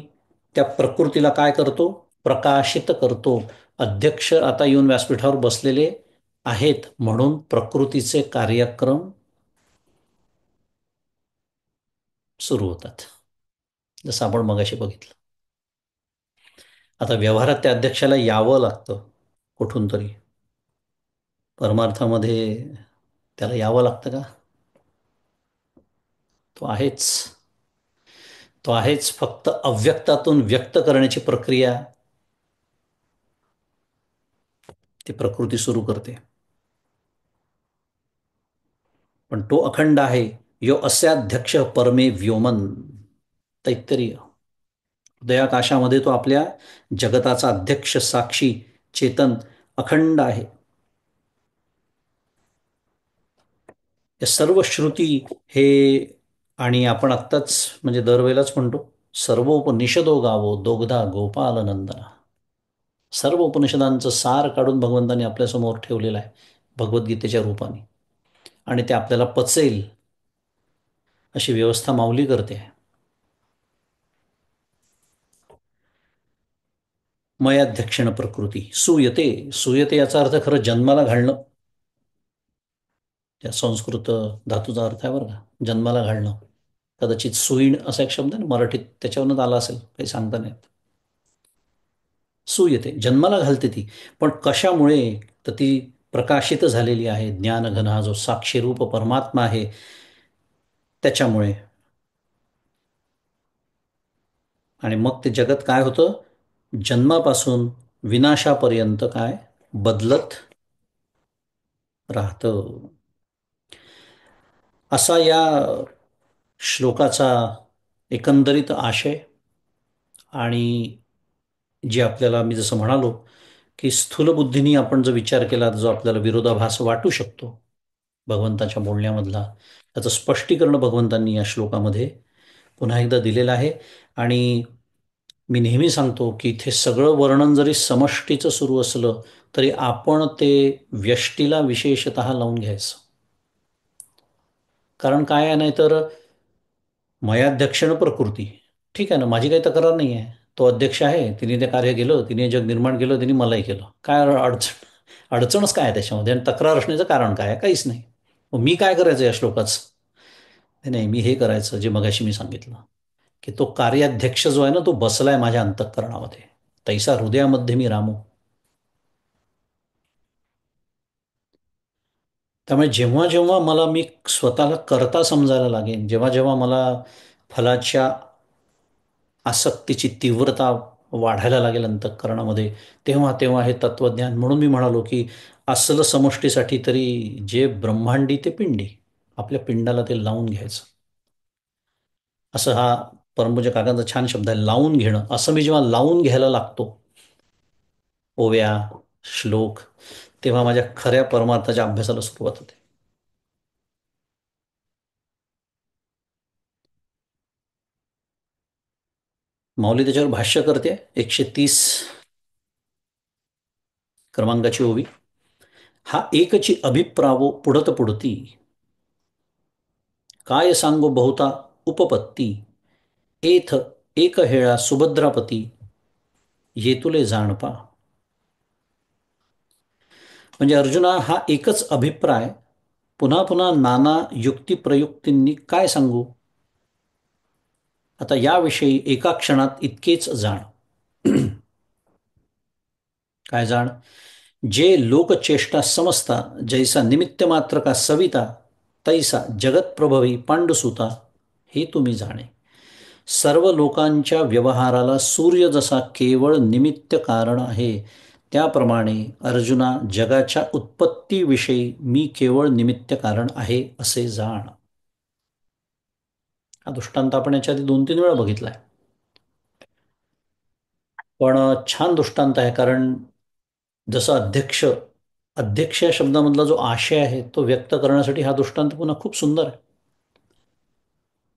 त्या प्रकृतीला काय करतो? प्रकाशित करतो. अध्यक्ष आता येऊन व्यासपीठावर बसलेले आहेत म्हणून प्रकृतीचे कार्यक्रम सुरू होतात, जसं आपण मगाशी बघितलं. आता व्यवहारात त्या अध्यक्षाला यावं लागतं कुठून तरी. परमार्थामध्ये त्याला यावं लागतं का? तो आहेच. तो आहेच, फक्त अव्यक्तातून व्यक्त करण्याची प्रक्रिया ती प्रकृती सुरू करते. पण तो अखंड आहे. यो अस्याध्यक्ष परमे व्योमन. तैत्तरीय. हृदयाकाशामध्ये तो आपल्या जगताचा अध्यक्ष, साक्षी, चेतन, अखंड आहे. या सर्व श्रुती हे, आणि आपण आत्ताच म्हणजे दरवेळेलाच म्हणतो, सर्व उपनिषदो गावो दोग्धा गोपाल नंदना. सर्व उपनिषदांचं सार काढून भगवंतांनी आपल्यासमोर ठेवलेलं आहे भगवद्गीतेच्या रूपाने. आणि ते आपल्याला पचेल अशी व्यवस्था माऊली करते. मयाध्यक्षिण प्रकृती सूयते. सूयते याचा अर्थ खरं जन्माला घालणं. त्या संस्कृत धातूचा अर्थ आहे बरं का, जन्माला घालणं. कदाचित सुईण असा एक शब्द आहे ना मराठीत, त्याच्यावरूनच आला असेल, काही सांगता नाही येत. सूयते जन्माला घालते ती. पण कशामुळे? तर ती प्रकाशित झालेली आहे. ज्ञानघन हा जो साक्षीरूप परमात्मा आहे त्याच्यामुळे. आणि मग ते जगत काय होतं? जन्मापासून विनाशापर्यंत काय बदलत राहतं. असा या श्लोकाचा एकंदरीत आशय. आणि जे आपल्याला मी जसं म्हणालो की स्थूल बुद्धीने आपण जो विचार केला, जो आपल्याला विरोधाभास वाटू शकतो भगवंताच्या बोलण्यामधला, त्याचं स्पष्टीकरण भगवंतांनी या श्लोकामध्ये पुन्हा एकदा दिलेलं आहे. आणि मी नेहमी सांगतो की इथे सगळं वर्णन जरी समष्टीचं सुरू असलं तरी आपण ते व्यष्टीला विशेषतः लावून घ्यायचं. कारण काय आहे, नाही तर मयाध्यक्षण प्रकृती, ठीक आहे ना, माझी काही तक्रार नाही आहे. तो अध्यक्ष आहे, तिने ते कार्य केलं, तिने जग निर्माण केलं, तिने मलाही केलं. काय अडचणच काय आहे त्याच्यामध्ये? आणि तक्रार असण्याचं कारण काय आहे? काहीच नाही. मग मी काय करायचं या श्लोकाचं? नाही, मी हे करायचं जे मगाशी मी सांगितलं, की तो कार्याध्यक्ष जो आहे ना, तो बसलाय माझ्या अंतःकरणामध्ये. तैसा हृदयामध्ये मी रामू. त्यामुळे जेव्हा जेव्हा मला मी स्वतःला करता समजायला लागेन, जेव्हा जेव्हा मला फलाच्या आसक्तीची तीव्रता वाढायला लागेल अंतःकरणामध्ये, तेव्हा तेव्हा हे तत्वज्ञान. म्हणून मी म्हणालो की असलं समष्टीसाठी तरी जे ब्रह्मांडी ते पिंडी, आपल्या पिंडाला ते लावून घ्यायचं. असं हा परमपूज्य काकांचा छान शब्द आहे, लावून घेणं. असं मी जेव्हा लावून घ्यायला लागतो ओव्या, श्लोक, तेव्हा माझ्या खऱ्या परमार्थाच्या अभ्यासाला सुरुवात होते. माऊली त्याच्यावर भाष्य करते. 130 क्रमांकाची ओवी. हा एकची अभिप्रावो पुढत पुढती, काय सांगो बहुता उपपत्ती, एथ एक हेळा सुभद्रापती, येतुले जाणपा. म्हणजे अर्जुना, हा एकच अभिप्राय पुन्हा पुन्हा नाना युक्तिप्रयुक्तींनी काय सांगू. आता याविषयी एका क्षणात इतकेच जाण. काय जाण? जे लोकचेष्टा समजता, जैसा निमित्त मात्र का सविता, तैसा जगत प्रभवी पांडुसुता, हे तुम्ही जाणे. सर्व लोकांच्या व्यवहाराला सूर्य जसा केवळ निमित्त कारण आहे, त्याप्रमाणे अर्जुना, जगाच्या उत्पत्तीविषयी मी केवळ निमित्त कारण आहे असे जाण. हा दृष्टांत आपण याच्या आधी 2-3 वेळा बघितलाय. पण छान दृष्टांत आहे. कारण जसं अध्यक्ष या शब्दामधला जो आशय आहे तो व्यक्त करण्यासाठी हा दृष्टांत पुन्हा खूप सुंदर आहे.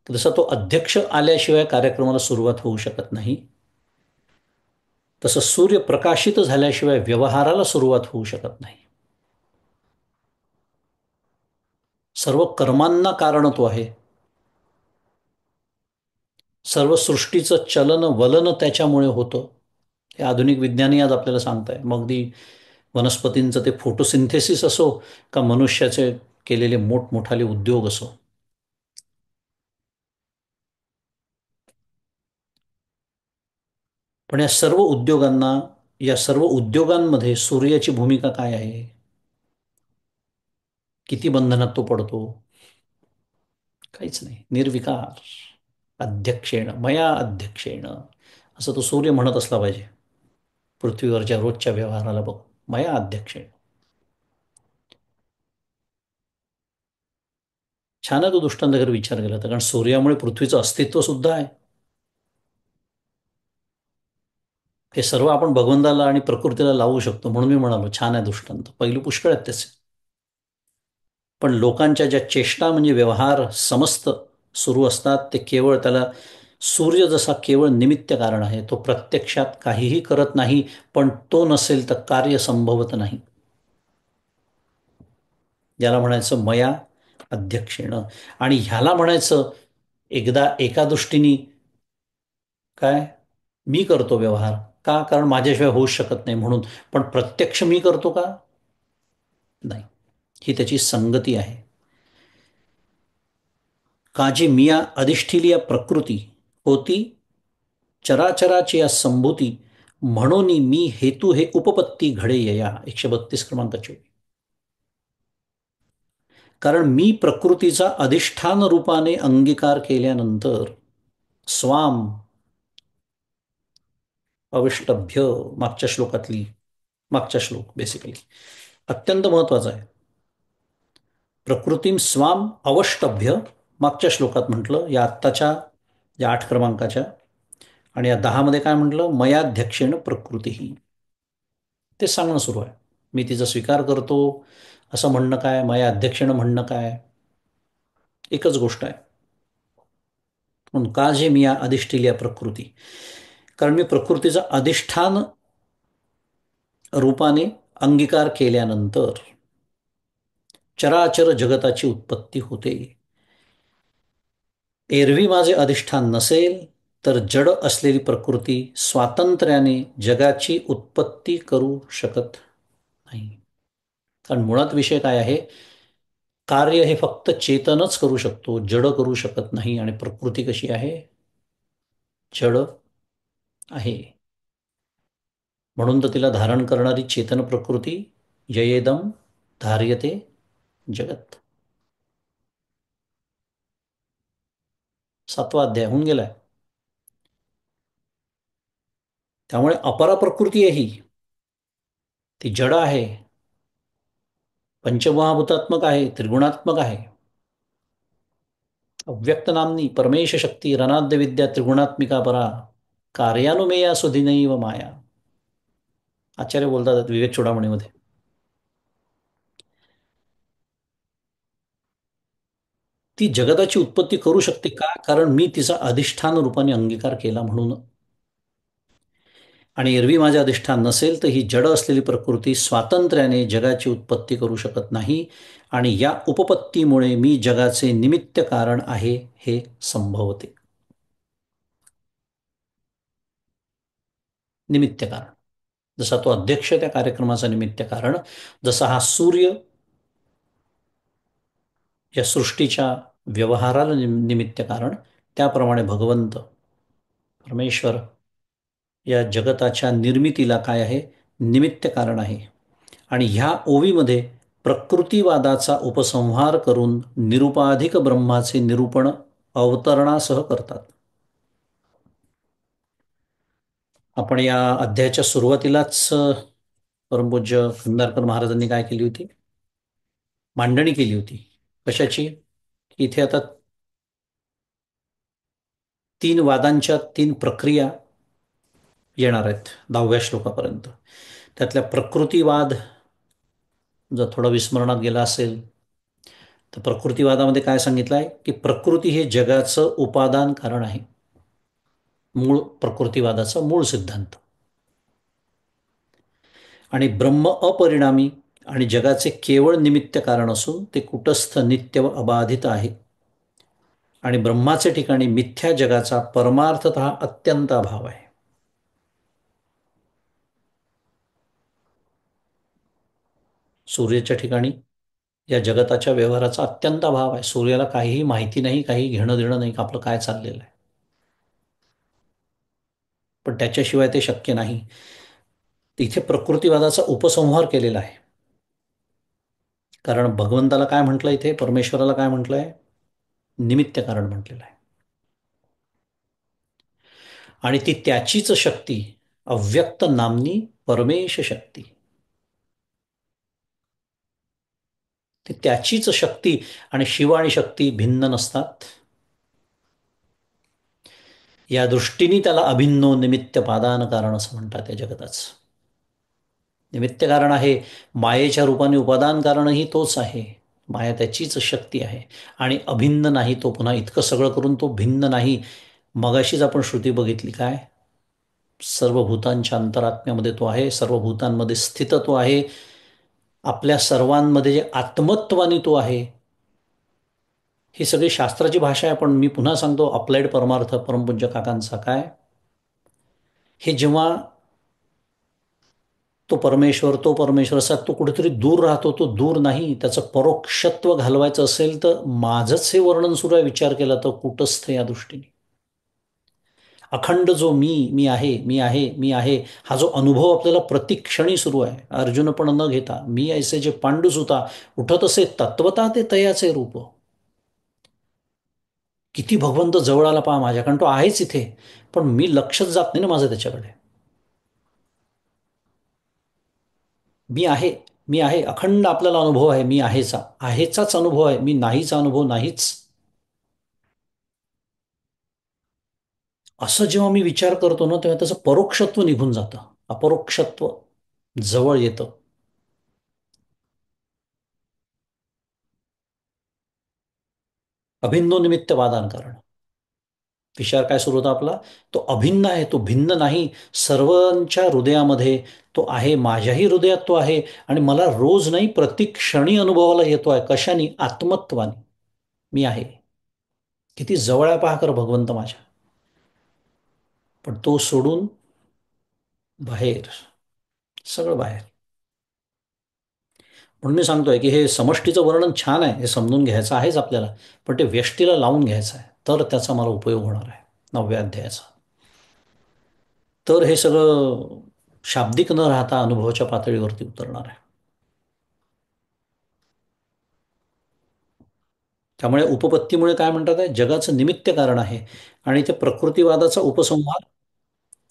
जसा तो अध्यक्ष आल्याशिवाय कार्यक्रमाला सुरुवात होऊ शकत नाही, तसं सूर्य प्रकाशित झाल्याशिवाय व्यवहाराला सुरुवात होऊ शकत नाही. सर्व कर्मांना कारण तो आहे. सर्व सृष्टीचं चलन वलन त्याच्यामुळे होतं. हे आधुनिक विज्ञानी आज आपल्याला सांगताय. मग अगदी वनस्पतींचं ते फोटोसिंथेसिस असो, का मनुष्याचे केलेले मोठमोठाले उद्योग असो. पण या सर्व उद्योगांमध्ये सूर्याची भूमिका काय आहे? किती बंधनात तो पडतो? काहीच नाही, निर्विकार. अध्यक्षेण मया अध्यक्षेण, असं तो सूर्य म्हणत असला पाहिजे पृथ्वीवरच्या रोजच्या व्यवहाराला बघ. मया अध्यक्षेण. छान आहे तो दृष्टांत जर विचार केला तर, कारण सूर्यामुळे पृथ्वीचं अस्तित्व सुद्धा आहे. हे सर्व आपण भगवंताला आणि प्रकृतीला लावू शकतो, म्हणून मी म्हणालो छान आहे दृष्टांत. पहिली पुष्कळ आहेत त्याचे. पण लोकांच्या ज्या चेष्टा म्हणजे व्यवहार समस्त सुरू असतात, ते केवळ त्याला सूर्य जसा केवळ निमित्त कारण आहे, तो प्रत्यक्षात काहीही करत नाही. पण तो नसेल तर कार्य संभवत नाही. ज्याला म्हणायचं मया अध्यक्षेण. आणि ह्याला म्हणायचं एकदा एका दृष्टीने काय, मी करतो व्यवहार. का? कारण माझ्याशिवाय होऊच शकत नाही म्हणून. पण प्रत्यक्ष मी करतो का? नाही. ही त्याची संगती आहे. काजी मिया अधिष्ठिलिया प्रकृती होती चराचराची या संभूती, म्हणून मी हेतू हे उपपत्ती घडे यया. 132 क्रमांकाची. कारण मी प्रकृतीचा अधिष्ठान रूपाने अंगीकार केल्यानंतर स्वाम अविष्टभ्य, मागच्या श्लोकातली मागचा श्लोक बेसिकली अत्यंत महत्वाचा आहे. प्रकृतीम स्वाम अवष्टभ्य, मागच्या श्लोकात म्हटलं, या आत्ताच्या या 8 क्रमांकाच्या. आणि या 10 मध्ये काय म्हटलं? मयाध्यक्षेण प्रकृती ही. ते सांगणं सुरू आहे. मी तिचा स्वीकार करतो असं म्हणणं काय, मया अध्यक्षेण म्हणणं काय, एकच गोष्ट आहे. म्हणून का जे मी या अधिष्ठिल या प्रकृती, कारण मी प्रकृतीचा अधिष्ठान रूपाने अंगीकार केल्यानंतर चराचर जगताची उत्पत्ती होते. एरवी माझे अधिष्ठान नसेल तर जड असलेली प्रकृती स्वातंत्र्याने जगाची उत्पत्ती करू शकत नाही. कारण मुळात विषय काय आहे, कार्य हे फक्त चेतनच करू शकतो, जड करू शकत नाही. आणि प्रकृती कशी आहे? जड आहे. म्हणून तर तिला धारण करणारी चेतन प्रकृती ययेदम धार्यते जगत. 7वा अध्याय होऊन गेलाय. त्यामुळे अपरा प्रकृती आहे ही, ती जड आहे, पंचमहाभूतात्मक आहे, त्रिगुणात्मक आहे. अव्यक्त नामनी परमेश शक्ती रनाद्य विद्या त्रिगुणात्मिका परा, कार्यानुमेया सुधिनैव माया. आचार्य बोलतात विवेक चूडामणीमध्ये. ती जगताची उत्पत्ती करू शकते का? कारण मी तिचा अधिष्ठान रूपाने अंगीकार केला म्हणून. आणि एरवी माझे अधिष्ठान नसेल तर ही जड असलेली प्रकृती स्वातंत्र्याने जगाची उत्पत्ती करू शकत नाही. आणि या उपपत्तीमुळे मी जगाचे निमित्त कारण आहे हे संभवते. निमित्त कारण, जसा तो अध्यक्ष त्या कार्यक्रमाचा निमित्त कारण, जसा हा सूर्य या सृष्टीच्या व्यवहाराला निमित्त कारण, त्याप्रमाणे भगवंत परमेश्वर या जगताच्या निर्मितीला काय आहे? निमित्त कारण आहे. आणि ह्या ओवीमध्ये प्रकृतीवादाचा उपसंहार करून निरुपाधिक ब्रह्माचे निरूपण अवतरणासह करतात. आपण या अध्यायाच्या सुरुवातीलाच परमपूज्य खंडारकर महाराजांनी काय केली होती? मांडणी केली होती. कशाची? की इथे आता 3 वादांच्या 3 प्रक्रिया येणार आहेत 10व्या श्लोकापर्यंत. त्यातल्या प्रकृतीवाद जर थोडं विस्मरणात गेला असेल तर, प्रकृतीवादामध्ये काय सांगितलं आहे की प्रकृती हे जगाचं उपादान कारण आहे. मूळ प्रकृतीवादाचा मूळ सिद्धांत. आणि ब्रह्म अपरिणामी आणि जगाचे केवळ निमित्त कारण असून ते कुटस्थ नित्य व अबाधित आहे. आणि ब्रह्माचे ठिकाणी मिथ्या जगाचा परमार्थतः अत्यंत अभाव आहे. सूर्याच्या ठिकाणी या जगताच्या व्यवहाराचा अत्यंत अभाव आहे. सूर्याला काहीही माहिती नाही, काही घेणं देणं नाही आपलं काय चाललेलं आहे. पण त्याच्याशिवाय ते शक्य नाही. इथे प्रकृतीवादाचा उपसंहार केलेला आहे. कारण भगवंताला काय म्हटलं, इथे परमेश्वराला काय म्हटलंय? निमित्त कारण म्हटलेलं आहे. आणि ती त्याचीच शक्ती, अव्यक्त नामनी परमेश शक्ती. ती त्याचीच शक्ती. आणि शिव आणि शक्ती भिन्न नसतात. या दृष्टीने त्याला अभिन्नो निमित्त पादान कारण असं म्हणतात. या जगताचं निमित्त कारण आहे. मायेच्या रूपाने उपादान कारणही तोच आहे. माया त्याचीच शक्ती आहे. आणि अभिन्न नाही तो. पुन्हा इतकं सगळं करून तो भिन्न नाही. मगाशीच आपण श्रुती बघितली काय? सर्व भूतांच्या अंतरात्म्यामध्ये तो आहे. सर्व भूतांमध्ये स्थित तो आहे. आपल्या सर्वांमध्ये जे आत्मत्वाने तो आहे. ही सगळी शास्त्राची भाषा आहे. पण मी पुन्हा सांगतो, अप्लाइड परमार्थ परमपूज्य काकांचा काय, हे जेव्हा तो परमेश्वर असा तो कुठेतरी दूर राहतो. तो दूर नाही. त्याचं परोक्षत्व घालवायचं असेल तर माझंच हे वर्णन सुरू आहे. विचार केला तर कूटस्थ या दृष्टीने अखंड जो मी आहे, मी आहे, मी आहे, हा जो अनुभव आपल्याला प्रतिक्षणी सुरू आहे. अर्जुन पण न घेता मी ऐसे जे पांडुस होता उठत असे तत्वता ते तयाचे रूप. किती भगवंत जवळ आला पहा माझ्या, कारण तो आहेच इथे. पण मी लक्षच जात नाही ना माझं त्याच्याकडे. मी आहे, मी आहे, अखंड आपल्याला अनुभव आहे. मी आहेचा, आहेचाच अनुभव आहे. मी नाहीचा अनुभव नाहीच. असं जेव्हा मी विचार करतो ना, तेव्हा त्याचं परोक्षत्व निघून जातं. अपरोक्षत्व जवळ येतं. अभिन्नो निमित्त वादान कारण. विचार काय सुरू होता आपला? तो अभिन्न आहे. तो भिन्न नाही. सर्वांच्या हृदयामध्ये तो आहे. माझ्याही हृदयात तो आहे. आणि मला रोज नाही, प्रतिक्षणी अनुभवाला येतो आहे. कशाने? आत्मत्वाने. मी आहे. किती जवळ आहे पहा कर भगवंत माझ्या. पण तो सोडून बाहेर, सगळं बाहेर. म्हणून मी सांगतोय की हे समष्टीचं वर्णन छान आहे. हे समजून घ्यायचं आहेच आपल्याला. पण ते व्यष्टीला लावून घ्यायचं आहे. तर त्याचा मला उपयोग होणार आहे 9व्या अध्यायाचा. तर हे सगळं शाब्दिक न राहता अनुभवाच्या पातळीवरती उतरणार आहे. त्यामुळे उपपत्तीमुळे काय म्हणतात आहे, जगाचं निमित्त कारण आहे. आणि ते प्रकृतीवादाचा उपसंहार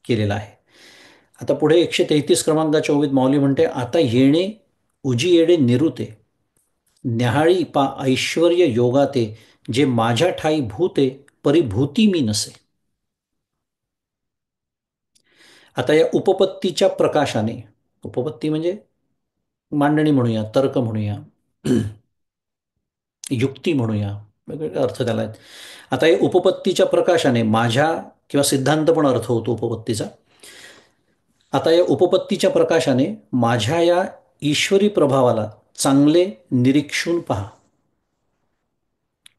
केलेला आहे. आता पुढे 133 क्रमांकाच्या ओवीत माऊली म्हणते, आता येणे उजी येडे निरुते, न्याहाळी पा ऐश्वर योगाते, जे माझ्या ठाई भूते परिभूती मी नसे. आता या उपपत्तीच्या प्रकाशाने, उपपत्ती म्हणजे मांडणी म्हणूया, तर्क म्हणूया, युक्ती म्हणूया, वेगवेगळे अर्थ त्याला आहेत. आता या उपपत्तीच्या प्रकाशाने माझ्या, किंवा सिद्धांत पण अर्थ होतो उपपत्तीचा. आता या उपपत्तीच्या प्रकाशाने माझ्या या ईश्वरी प्रभावाला चांगले निरीक्षून पहा.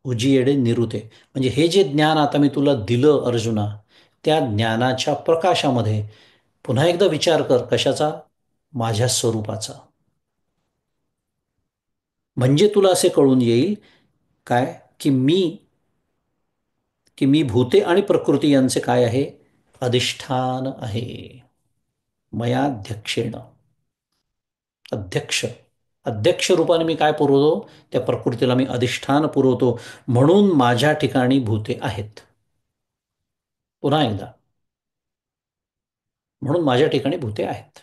उजियेडे निरुते, म्हणजे हे जे ज्ञान आता मी तुला दिलं अर्जुना, त्या ज्ञानाच्या प्रकाशामध्ये पुन्हा एकदा विचार कर. कशाचा? माझ्या स्वरूपाचा. म्हणजे तुला असे कळून येईल काय, की मी भूते आणि प्रकृती यांचे काय आहे? अधिष्ठान आहे. मयाध्यक्षेण, अध्यक्ष, अध्यक्ष रूपाने मी काय पुरवतो? त्या प्रकृतीला मी अधिष्ठान पुरवतो. म्हणून माझ्या ठिकाणी भूते आहेत. पुन्हा एकदा, म्हणून माझ्या ठिकाणी भूते आहेत.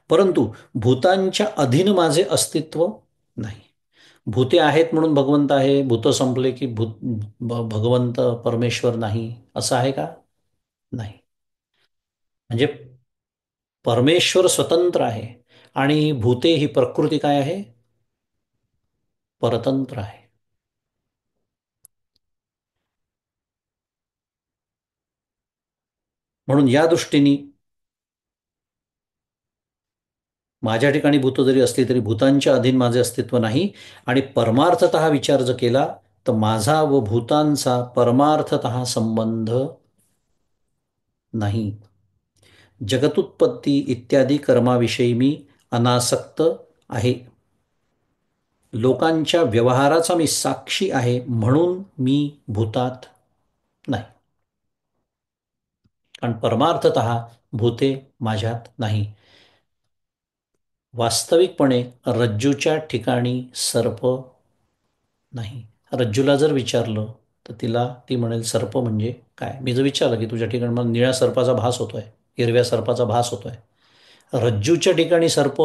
परंतु भूतांच्या अधीन माझे अस्तित्व नाही. भूते आहेत म्हणून भगवंत आहे, भूत संपले की भगवंत परमेश्वर नाही, असं आहे का? नाही. म्हणजे परमेश्वर स्वतंत्र आहे. आणि भूते ही प्रकृती काय आहे? परतंत्र आहे. म्हणून या दृष्टीने माझ्या ठिकाणी भूत जरी असली तरी भूतांच्या अधीन माझे अस्तित्व नाही. आणि परमार्थतः विचार जर केला तर माझा व भूतांचा परमार्थतः संबंध नाही. जगतुत्पत्ती इत्यादी कर्माविषयी मी अनासक्त आहे. लोकांच्या व्यवहाराचा मी साक्षी आहे, म्हणून मी भूतात नाही. कारण परमार्थत भूते माझ्यात नाही. वास्तविकपणे रज्जूच्या ठिकाणी सर्प नाही. रज्जूला जर विचारलं तर ती म्हणेल सर्प म्हणजे काय. मी जर विचारलं की तुझ्या ठिकाणी मला निळ्या सर्पाचा भास होतोय, हिरव्या सर्पाचा भास होतोय, रज्जूच्या ठिकाणी सर्प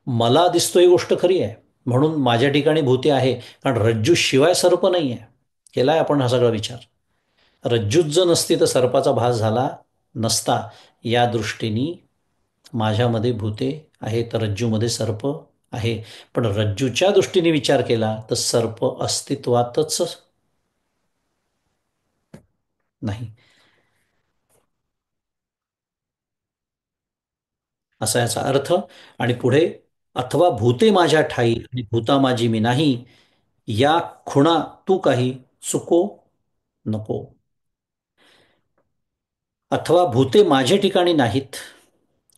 मला दिसतो ही गोष्ट खरी आहे, म्हणून माझ्या ठिकाणी भूते आहे, कारण रज्जू शिवाय सर्प नाही आहे. केलाय आपण हा सगळा विचार. रज्जूच जर नसती तर सर्पाचा भास झाला नसता. या दृष्टीने माझ्यामध्ये भूते आहे तर रज्जूमध्ये सर्प आहे. पण रज्जूच्या दृष्टीने विचार केला तर सर्प अस्तित्वातच नाही, असा याचा अर्थ. आणि पुढे अथवा भूते माझ्या ठाई आणि भूता माझी मी नाही, या खुणा तू काही चुको नको. अथवा भूते माझे ठिकाणी नाहीत,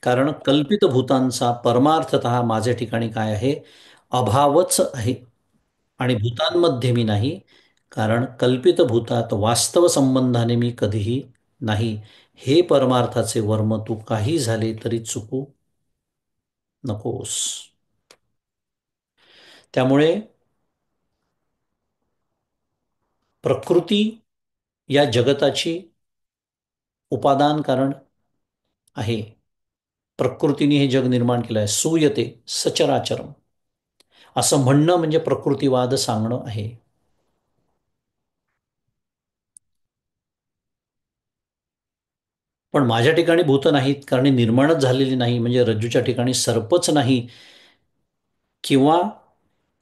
कारण कल्पित भूतांचा परमार्थतः माझे ठिकाणी काय आहे, अभावच आहे. आणि भूतांमध्ये मी नाही, कारण कल्पित भूतात वास्तव संबंधाने मी कधीही नाही. हे परमार्थाचे वर्म तू काही झाले तरी चुकू नकोस. त्यामुळे प्रकृती या जगताची उपादान कारण आहे. प्रकृतीने हे जग निर्माण केलं आहे. सूयते सचराचरम असं म्हणणं म्हणजे प्रकृतीवाद सांगणं आहे. पण माझ्या ठिकाणी भूत नाहीत कारण ही निर्माणच झालेली नाही, म्हणजे रज्जूच्या ठिकाणी सर्पच नाही. किंवा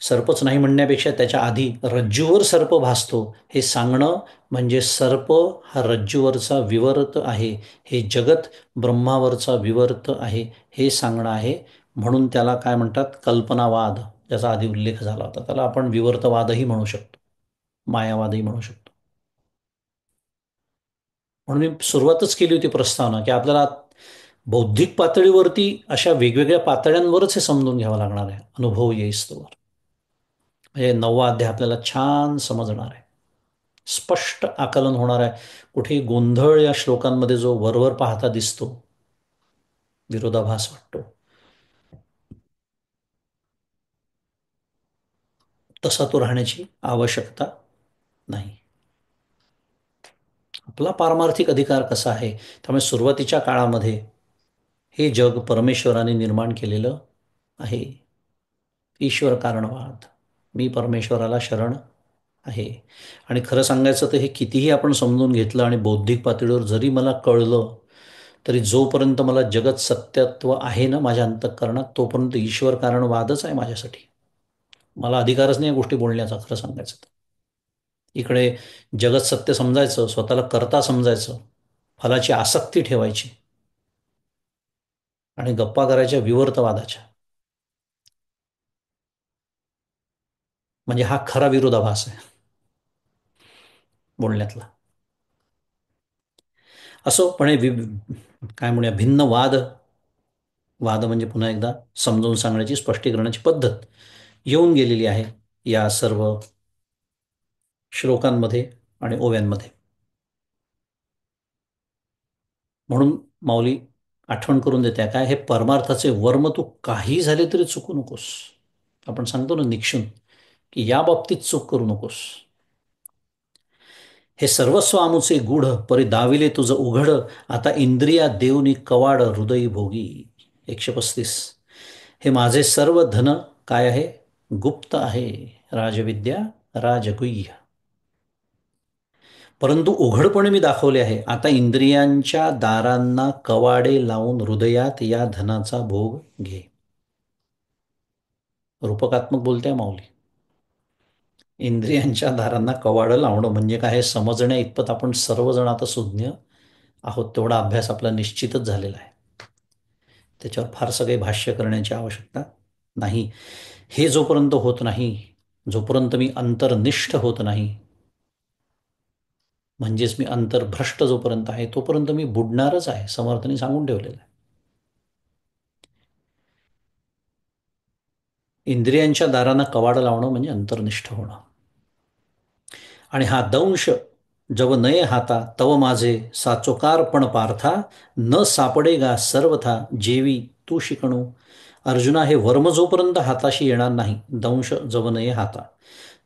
सर्पच नाही म्हणण्यापेक्षा त्याच्या आधी रज्जूवर सर्प भासतो हे सांगणं म्हणजे सर्प हा रज्जूवरचा विवर्त आहे, हे जगत ब्रह्मावरचा विवर्त आहे, हे सांगणं आहे. म्हणून त्याला काय म्हणतात, कल्पनावाद, ज्याचा आधी उल्लेख झाला होता, त्याला आपण विवर्तवादही म्हणू शकतो, मायावादही म्हणू शकतो. म्हणून मी सुरुवातच केली होती प्रस्तावना की आपल्याला बौद्धिक पातळीवरती अशा वेगवेगळ्या पातळ्यांवरच हे समजून घ्यावं लागणार आहे, अनुभव येईस्तोवर. म्हणजे 9वा अध्याय आपल्याला छान समजणार आहे, स्पष्ट आकलन होणार आहे. कुठेही गोंधळ या श्लोकांमध्ये जो वरवर पाहता दिसतो, विरोधाभास वाटतो, तसा तो राहण्याची आवश्यकता नाही. आपला पारमार्थिक अधिकार कसा आहे, त्यामुळे सुरुवातीच्या काळामध्ये हे जग परमेश्वराने निर्माण केलेलं आहे. ईश्वर कारणवाद, मी परमेश्वराला शरण आहे. आणि खरं सांगायचं तर हे कितीही आपण समजून घेतलं आणि बौद्धिक पातळीवर जरी मला कळलं, तरी जोपर्यंत मला जगत सत्यत्व आहे ना माझ्या अंतःकरणात, तोपर्यंत ईश्वर कारणवादच आहे माझ्यासाठी. मला अधिकारच नाही या गोष्टी बोलण्याचा, खरं सांगायचं तर. इकडे जगत सत्य समजायचं, स्वतःला कर्ता समजायचं, फलाची आसक्ती ठेवायची आणि गप्पा करायच्या विवर्तवादाच्या, म्हणजे हा खरा विरोधाभास आहे बोलण्यातला. असो, पण काय म्हणूया, भिन्न वाद, वाद म्हणजे पुन्हा एकदा समजावून सांगण्याची, स्पष्टीकरणाची पद्धत येऊन गेलेली आहे या सर्व श्लोकांमध्ये आणि ओव्यांमध्ये. म्हणून माऊली आठवण करून देते काय, हे परमार्थाचे वर्म तू काही झाले तरी चुकू नकोस. आपण सांगतो ना निक्षून, की या बाबतीत चूक करू नकोस. हे सर्वस्व आमुचे गूढ परी दाविले तुझं उघड, आता इंद्रिया देवनी कवाड हृदयी भोगी. 135. हे माझे सर्व धन काय आहे, गुप्त आहे, राजविद्या राजगुह्य, परंतु उघडपणे मी दाखवले आहे. आता इंद्रियांच्या दारांना कवाडे लावून हृदयात या धनाचा भोग घे. रूपकात्मक बोलते माऊली. इंद्रियांच्या दारांना कवाडं लावणं म्हणजे काय हे समजण्या इतपत आपण सर्वजण आता सुज्ञ आहोत. तेवढा अभ्यास आपला निश्चितच झालेला आहे, त्याच्यावर फारसं काही भाष्य करण्याची आवश्यकता नाही. हे जोपर्यंत होत नाही, जोपर्यंत मी अंतर्निष्ठ होत नाही, म्हणजेच मी अंतर्भ्रष्ट जोपर्यंत आहे, तोपर्यंत मी बुडणारच आहे, समर्थाने सांगून ठेवलेलं आहे. इंद्रियांच्या दारांना कवाडं लावणं म्हणजे अंतर्निष्ठ होणं. आणि हा दंश जव नये हाता तव माझे साचोकार पण पार्था न सापडेगा सर्वथा जेवी तू शिकणू. अर्जुना, हे वर्म जोपर्यंत हाताशी येणार नाही, दंश जव नये हाता,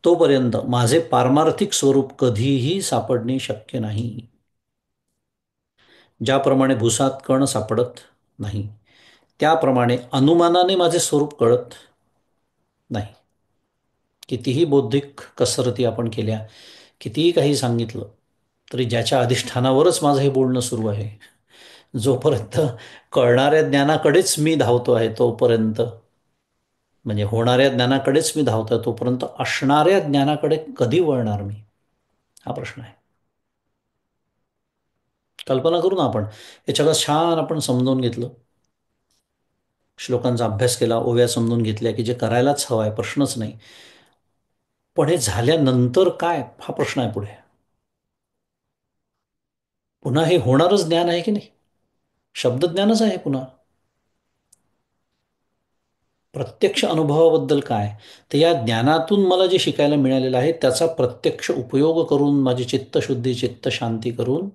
तोपर्यंत माझे पारमार्थिक स्वरूप कधीही सापडणे शक्य नाही. ज्याप्रमाणे भुसात कण सापडत नाही, त्याप्रमाणे अनुमानाने माझे स्वरूप कळत नाही. कितीही बौद्धिक कसरती आपण केल्या, कितीही काही सांगितलं, तरी ज्याच्या अधिष्ठानावरच माझं हे बोलणं सुरू आहे, जोपर्यंत कळणाऱ्या ज्ञानाकडेच मी धावतो आहे तोपर्यंत, म्हणजे होणाऱ्या ज्ञानाकडेच मी धावतो तोपर्यंत असणाऱ्या ज्ञानाकडे कधी वळणार मी, हा प्रश्न आहे. कल्पना करू ना आपण, याच्याकडे छान आपण समजून घेतलं, श्लोकांचा अभ्यास केला, ओव्या समजून घेतल्या की जे करायलाच हवं आहे, प्रश्नच नाही. पण हे झाल्यानंतर काय, हा प्रश्न आहे पुढे. पुन्हा हे होणारच ज्ञान आहे की नाही, शब्दज्ञानच आहे पुन्हा. प्रत्यक्ष अनुभवाबद्दल काय, तर या ज्ञानातून मला जे शिकायला मिळालेलं आहे त्याचा प्रत्यक्ष उपयोग करून माझी चित्तशुद्धी, चित्तशांती करून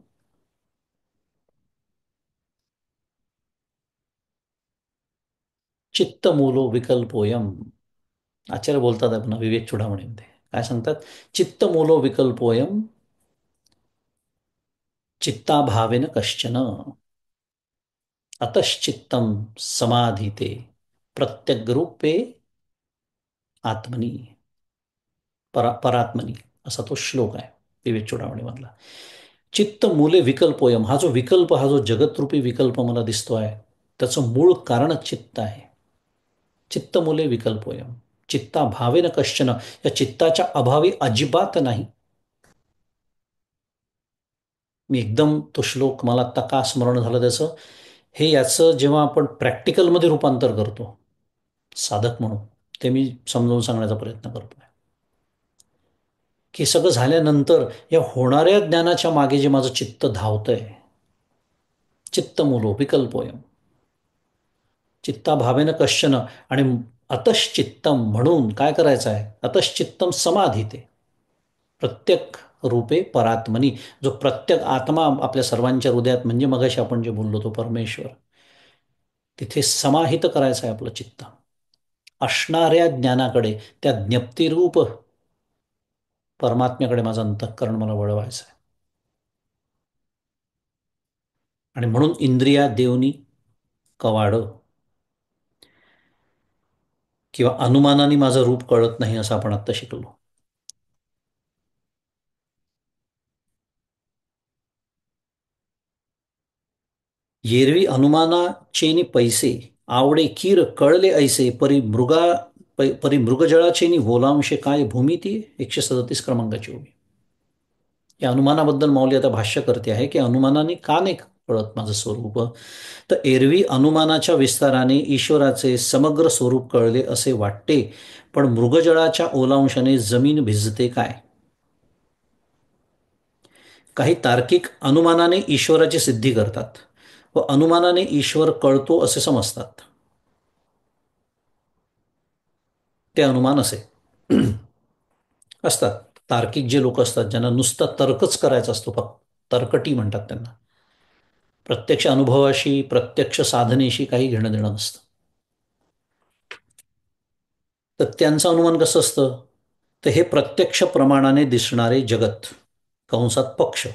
चित्तमूलो विकल्पोयम. आचार्य बोलतात आहे पुन्हा विवेक चूडामणीमध्ये, काय सांगतात? चित्तमूलो विकल्पोयम चित्ताभावेन कश्चन अतश्चित्तम समाधीते प्रत्यग्रूपे आत्मनी परात्मनी, असा तो श्लोक आहे विवेक चूडामणीमधला. चित्त मूले विकल्पोयम, हा जो विकल्प, हा जो जगतरूपी विकल्प मला दिसतो आहे, त्याचं मूळ कारणच चित्त आहे. चित्तमूले विकल्पोयम चित्ता भावेन कश्चन, या चित्ताच्या अभावी अजिबात नाही. मी एकदम तो श्लोक मला आत्ता का स्मरण झालं त्याचं, हे याचं जेव्हा आपण प्रॅक्टिकलमध्ये रूपांतर करतो साधक म्हणून, ते मी समजावून सांगण्याचा प्रयत्न करतो. की सगळं झाल्यानंतर या होणाऱ्या ज्ञानाच्या मागे जे माझं चित्त धावतंय, चित्तमूलो विकल्पोयम चित्ताभावेन कश्चन, आणि अतश्चित्तम म्हणून काय करायचं आहे, अतश्चित्तम समाधीते प्रत्येक रूपे परात्मनी, जो प्रत्येक आत्मा आपल्या सर्वांच्या हृदयात, म्हणजे मगाशी आपण जे बोललो तो परमेश्वर, तिथे समाहित करायचं आहे आपलं चित्त असणाऱ्या ज्ञानाकडे, त्या ज्ञप्तिरूप परमात्म्याकडे माझं अंतःकरण मला वळवायचं आहे. आणि म्हणून इंद्रिया देवनी कवाड, किंवा अनुमानाने माझं रूप कळत नाही, असं आपण आत्ता शिकलो. येरवी अनुमानाचेनी पैसे आवडे कीर कळले ऐसे परी मृगजळाचेनी बोलांशे काय भूमिती. 137 क्रमांकाची ओवी. या अनुमानाबद्दल माऊली आता भाष्य करते आहे की अनुमानाने का नाही कळत माझं स्वरूप, तर एरवी अनुमानाच्या विस्ताराने ईश्वराचे समग्र स्वरूप कळले असे वाटते, पण मृगजळाच्या ओलांशाने जमीन भिजते काय. काही तार्किक अनुमानाने ईश्वराची सिद्धी करतात व अनुमानाने ईश्वर कळतो असे समजतात. ते अनुमान असे असतात. तार्किक जे लोक असतात, ज्यांना नुसता तर्कच करायचा असतो, फक्त तर्कटी म्हणतात त्यांना, प्रत्यक्ष अनुभवाशी, प्रत्यक्ष साधनेशी काही घेणं देणं नसतं. तर त्यांचं अनुमान कसं असतं, तर हे प्रत्यक्ष प्रमाणाने दिसणारे जगत, कंसात पक्ष,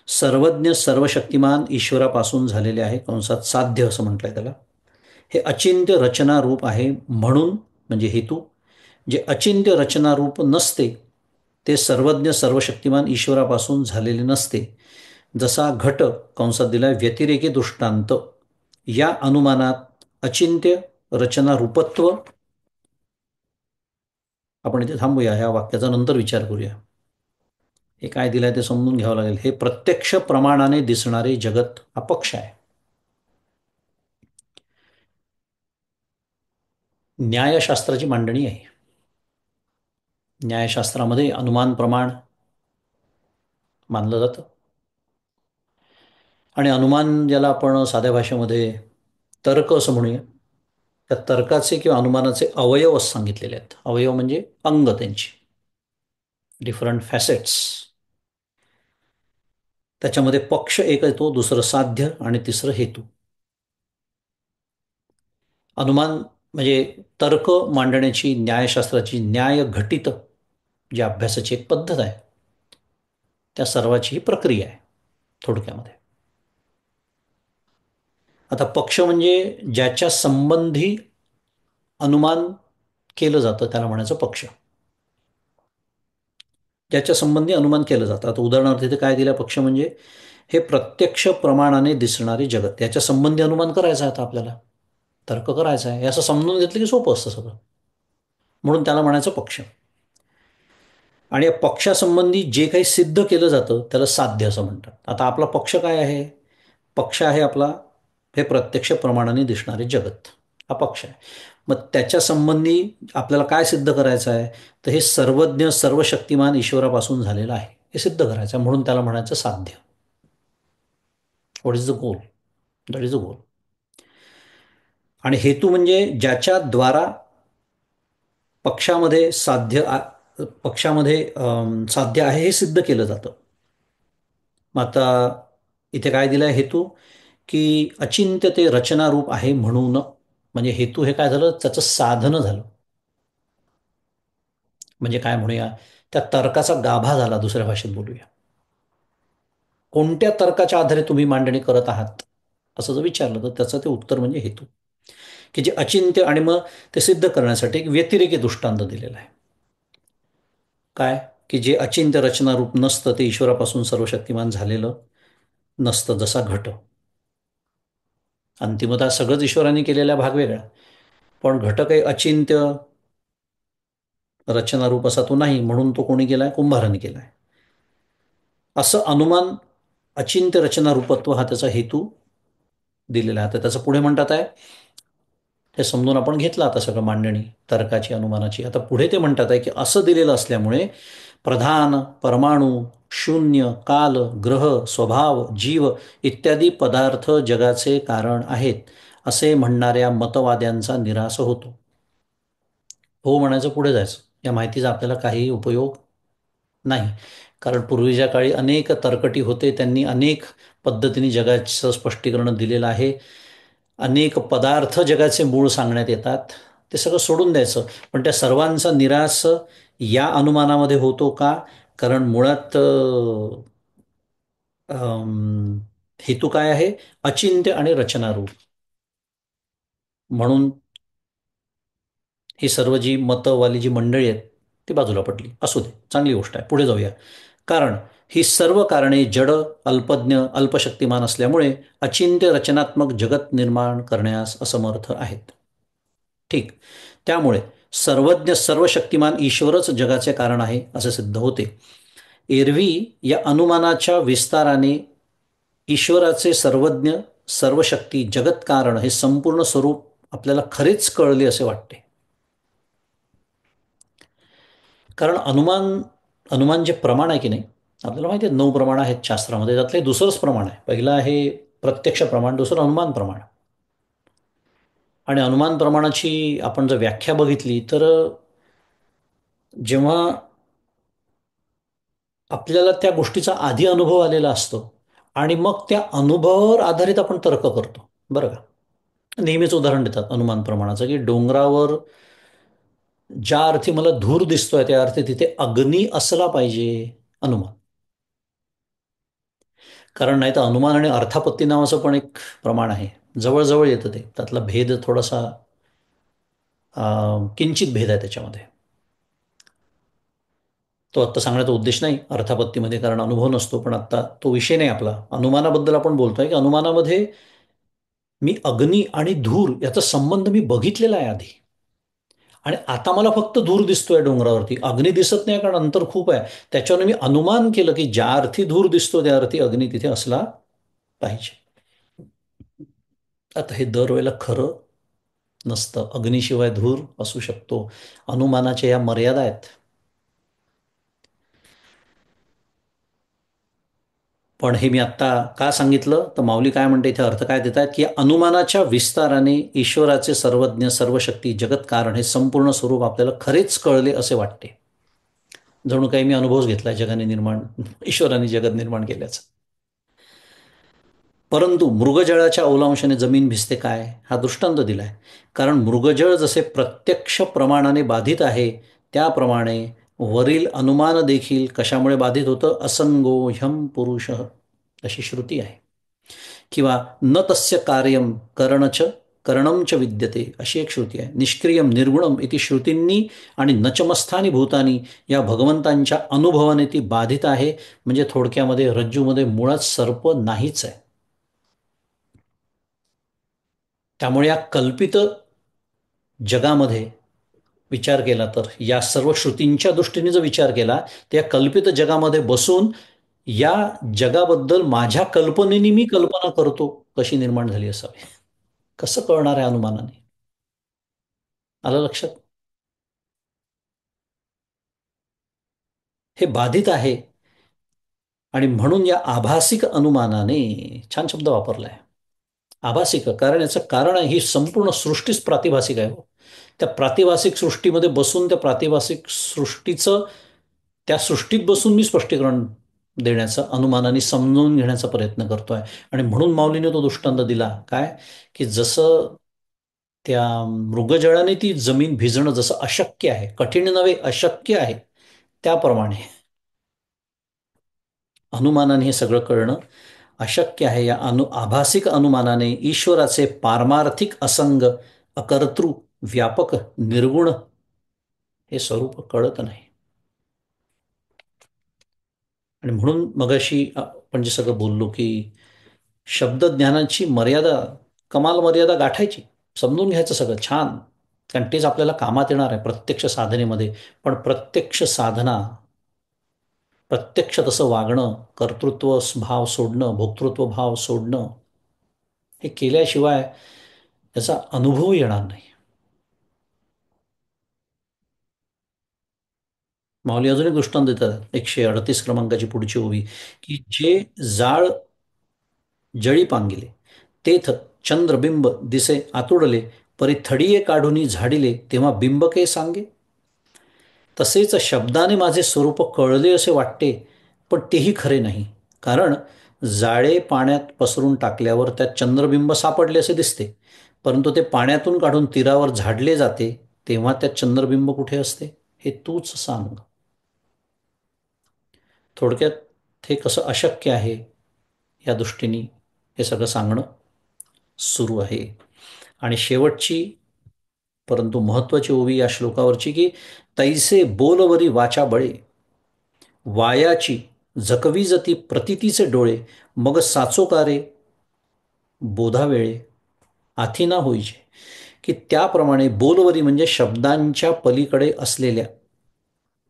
सर्वज्ञ सर्वशक्तिमान ईश्वरापासून झालेले आहे, कंसात साध्य असं म्हटलंय त्याला. हे अचिंत्य रचना रूप आहे म्हणून, म्हणजे हेतू, जे अचिंत्य रचना रूप नसते ते सर्वज्ञ सर्वशक्तिमान ईश्वरापासून झालेले नसते. जसा घट, कंसात दिला व्यतिरेकी दृष्टांत, या अनुमानात अचिंत्य रचना रूपत्व. आपण इथे थांबूया, ह्या वाक्याचा नंतर विचार करूया. हे काय दिलंय ते समजून घ्यावं लागेल. हे प्रत्यक्ष प्रमाणाने दिसणारे जगत अपक्ष आहे. न्यायशास्त्राची मांडणी आहे. न्यायशास्त्रामध्ये अनुमान प्रमाण मानलं जातं, आणि अनुमान ज्याला आपण साध्या भाषेमध्ये तर्क असं म्हणूया, त्या तर्काचे किंवा अनुमानाचे अवयव असं सांगितलेले आहेत. अवयव म्हणजे अंग, त्यांची डिफरंट फॅसेट्स. त्याच्यामध्ये पक्ष एक येतो, दुसरं साध्य आणि तिसरं हेतू. अनुमान म्हणजे तर्क मांडण्याची, न्यायशास्त्राची न्याय घटित जी अभ्यासाची एक पद्धत आहे, त्या सर्वाची ही प्रक्रिया आहे थोडक्यामध्ये. आता पक्ष म्हणजे ज्याच्या संबंधी अनुमान केलं जातं त्याला म्हणायचं पक्ष. ज्याच्या संबंधी अनुमान केलं जातं. आता उदाहरणार्थ इथे काय दिलं, पक्ष म्हणजे हे प्रत्यक्ष प्रमाणाने दिसणारे जगत, याच्या संबंधी अनुमान करायचं आहे आता आपल्याला, तर्क करायचा आहे. हे असं समजून घेतलं की सोपं असतं सगळं, म्हणून त्याला म्हणायचं पक्ष. आणि या पक्षासंबंधी जे काही सिद्ध केलं जातं त्याला साध्य असं म्हणतात. आता आपला पक्ष काय आहे? पक्ष आहे आपला हे प्रत्यक्ष प्रमाणाने दिसणारे जगत, हा पक्ष आहे. मग त्याच्या संबंधी आपल्याला काय सिद्ध करायचं आहे? तर हे सर्वज्ञ सर्वशक्तिमान ईश्वरापासून झालेलं आहे, हे सिद्ध करायचं आहे, म्हणून त्याला म्हणायचं साध्य. What is the goal? That is the goal. आणि हेतू म्हणजे ज्याच्या द्वारा पक्षामध्ये साध्य आहे हे सिद्ध केलं जातं. मग आता इथे काय दिलं आहे हेतू, की अचिंत्य ते रचनारूप आहे म्हणून, म्हणजे हेतू हे काय झालं, त्याचं साधन झालं. म्हणजे काय म्हणूया, त्या तर्काचा गाभा झाला, दुसऱ्या भाषेत बोलूया. कोणत्या तर्काच्या आधारे तुम्ही मांडणी करत आहात असं जर विचारलं तर त्याचं ते उत्तर म्हणजे हेतू, की जे अचिंत्य, आणि मग ते सिद्ध करण्यासाठी एक व्यतिरेकी दृष्टांत दिलेला आहे. काय? की जे अचिंत्य रचनारूप नसतं ते ईश्वरापासून सर्वशक्तिमान झालेलं नसतं, जसा घट. अंतिमतः सगळंच ईश्वराने केलेला भाग वेगळा, पण घट काही अचिंत्य रचनारूप असा तो नाही, म्हणून तो कोणी केलाय? कुंभाराने केलाय. असं अनुमान, अचिंत्य रचनारूपत्व हा त्याचा हेतू दिलेला आहे. तर त्याचं पुढे म्हणतात आहे, हे समजून आपण घेतलं आता सगळं मांडणी तर्काची, अनुमानाची. आता पुढे ते म्हणतात आहे की असं दिलेलं असल्यामुळे प्रधान, परमाणू, शून्य, काल, ग्रह, स्वभाव, जीव इत्यादी पदार्थ जगाचे कारण आहेत असे म्हणणाऱ्या मतवाद्यांचा निराश होतो. हो म्हणायचं, पुढे जायचं. या माहितीचा आपल्याला काहीही उपयोग नाही. कारण पूर्वीच्या काळी अनेक तर्कटी होते, त्यांनी अनेक पद्धतीने जगाचं स्पष्टीकरण दिलेलं आहे. अनेक पदार्थ जगाचे मूळ सांगण्यात येतात, ते सगळं सोडून द्यायचं. पण त्या सर्वांचा निराश या अनुमानामध्ये होतो का? कारण मुळात हेतू काय आहे? अचिंत्य आणि रचनारूप. म्हणून ही सर्व जी मतवाली जी मंडळी आहेत ती बाजूला पडली. असू दे, चांगली गोष्ट आहे, पुढे जाऊया. कारण ही सर्व कारणे जड, अल्पज्ञ, अल्पशक्तिमान असल्यामुळे अचिंत्य रचनात्मक जगत निर्माण करण्यास असमर्थ आहेत. ठीक. त्यामुळे सर्वज्ञ सर्वशक्तिमान ईश्वरच जगाचे कारण आहे असे सिद्ध होते. एरवी या अनुमानाच्या विस्ताराने ईश्वराचे सर्वज्ञ सर्वशक्ती जगत कारण हे संपूर्ण स्वरूप आपल्याला खरेच कळले असे वाटते. कारण अनुमान अनुमान जे प्रमाण आहे की नाही, आपल्याला माहिती आहे 9 प्रमाण आहेत शास्त्रामध्ये, त्यातले दुसरंच प्रमाण आहे. पहिलं आहे प्रत्यक्ष प्रमाण, दुसरं अनुमान प्रमाण. आणि अनुमान प्रमाणाची आपण जर व्याख्या बघितली तर जेव्हा आपल्याला त्या गोष्टीचा आधी अनुभव आलेला असतो आणि मग त्या अनुभवावर आधारित आपण तर्क करतो, बरं का. नेहमीच उदाहरण देतात अनुमान प्रमाणाचं, की डोंगरावर ज्या अर्थी मला धूर दिसतोय त्या अर्थी तिथे अग्नी असला पाहिजे, अनुमान. कारण नाही तर अनुमान आणि अर्थापत्ती नावाचं पण एक प्रमाण आहे, जवळजवळ येतं ते, त्यातला भेद थोडासा किंचित भेद आहे त्याच्यामध्ये. तो आत्ता सांगण्याचा उद्देश नाही अर्थापत्तीमध्ये, कारण अनुभव नसतो. पण आत्ता तो विषय नाही आपला. अनुमानाबद्दल आपण बोलतोय की अनुमानामध्ये मी अग्नी आणि धूर याचा संबंध मी बघितलेला आहे आधी, आणि आता मला फक्त धूर दिसतोय डोंगरावरती, अग्नी दिसत नाही कारण अंतर खूप आहे. त्याच्यावर मी अनुमान केलं की ज्या अर्थी धूर दिसतो त्या अर्थी अग्नी तिथे असला पाहिजे. आता हे दरवेळेला खरं नसतं. अग्नीशिवाय धूर असू शकतो. अनुमानाच्या या मर्यादा आहेत. पण हे मी आत्ता का सांगितलं, तर माऊली काय म्हणते इथे, अर्थ काय देत आहेत, की अनुमानाच्या विस्ताराने ईश्वराचे सर्वज्ञ सर्वशक्ती जगत कारण हे संपूर्ण स्वरूप आपल्याला खरेच कळले असे वाटते. जणू काही मी अनुभवच घेतलाय जगाने निर्माण ईश्वराने जगत निर्माण केल्याचं. परंतु मृगजळाच्या अवलांशाने जमीन भिजते काय हा दृष्टांत दिलाय. कारण मृगजळ जसे प्रत्यक्ष प्रमाणाने बाधित आहे, त्याप्रमाणे वरील अनुमान देखील कशामुळे बाधित होतं? असंगो ह्यम पुरुष, अशी श्रुती आहे. किंवा न तस्य कार्यम करणच करणं च विद्यते, अशी एक श्रुती आहे. निष्क्रियम निर्गुणम इति श्रुतींनी आणि नचमस्थानी भूतानी, या भगवंतांच्या अनुभवाने ती बाधित आहे. म्हणजे थोडक्यामध्ये रज्जूमध्ये मुळात सर्प नाहीच आहे. त्यामुळे या कल्पित जगामध्ये विचार केला तर, या सर्व श्रुतींच्या दृष्टीने जर विचार केला तर या कल्पित जगामध्ये बसून या जगाबद्दल माझ्या कल्पनेने मी कल्पना करतो कशी निर्माण झाली असावी, कसं कळणार आहे अनुमानाने? आलं लक्षात? हे बाधित आहे. आणि म्हणून या आभासिक अनुमानाने, छान शब्द वापरलाय, आभासिक, कारण याचं कारण आहे, ही संपूर्ण सृष्टीच प्रातिभासिक आहे हो. त्या प्रातिभासिक सृष्टीमध्ये बसून त्या प्रातिभासिक सृष्टीचं, त्या सृष्टीत बसून मी स्पष्टीकरण देण्याचा, अनुमानाने समजून घेण्याचा प्रयत्न करतोय. आणि म्हणून माऊलीने तो दृष्टांत दिला काय, की जसं त्या मृगजळाने ती जमीन भिजणं जसं अशक्य आहे, कठीण नव्हे अशक्य आहे, त्याप्रमाणे अनुमानाने हे सगळं कळणं अशक्य आहे. या आभासिक अनुमानाने ईश्वराचे पारमार्थिक असंग, अकर्तृ, व्यापक, निर्गुण हे स्वरूप कळत नाही. आणि म्हणून मगाशी आपण जे सगळं बोललो की शब्दज्ञानाची मर्यादा, कमाल मर्यादा गाठायची, समजून घ्यायचं सगळं छान, कारण तेच आपल्याला कामात येणार आहे प्रत्यक्ष साधनेमध्ये. पण प्रत्यक्ष साधना, प्रत्यक्ष तसं वागणं, कर्तृत्व भाव सोडणं, भोक्तृत्व भाव सोडणं, हे केल्याशिवाय त्याचा अनुभव येणार नाही. माऊली अजून एक दृष्टांत देतात, 138 क्रमांकाची पुढची ओवी, की जे जाळ जळी पांगिले, तेथ चंद्रबिंब दिसे आतुडले, परी थडिये काढूनी झाडिले, तेव्हा बिंबके सांगे. तसेच शब्दाने माझे स्वरूप कळले असे वाटते, पण तेही खरे नाही. कारण जाळे पाण्यात पसरून टाकल्यावर त्यात चंद्रबिंब सापडले असे दिसते, परंतु ते पाण्यातून काढून तीरावर झाडले जाते, तेव्हा त्यात चंद्रबिंब कुठे असते हे तूच सांग. थोडक्यात हे कसं अशक्य आहे, या दृष्टीने हे सगळं सांगणं सुरू आहे. आणि शेवटची परंतु महत्वाची ओवी या श्लोकावरची, की तैसे बोलवरी वाचा बळे, वायाची जकविजती प्रतीतीचे डोळे, मग साचोकारे बोधावेळे आथिना होईचे. की त्याप्रमाणे बोलवरी म्हणजे शब्दांच्या पलीकडे असलेल्या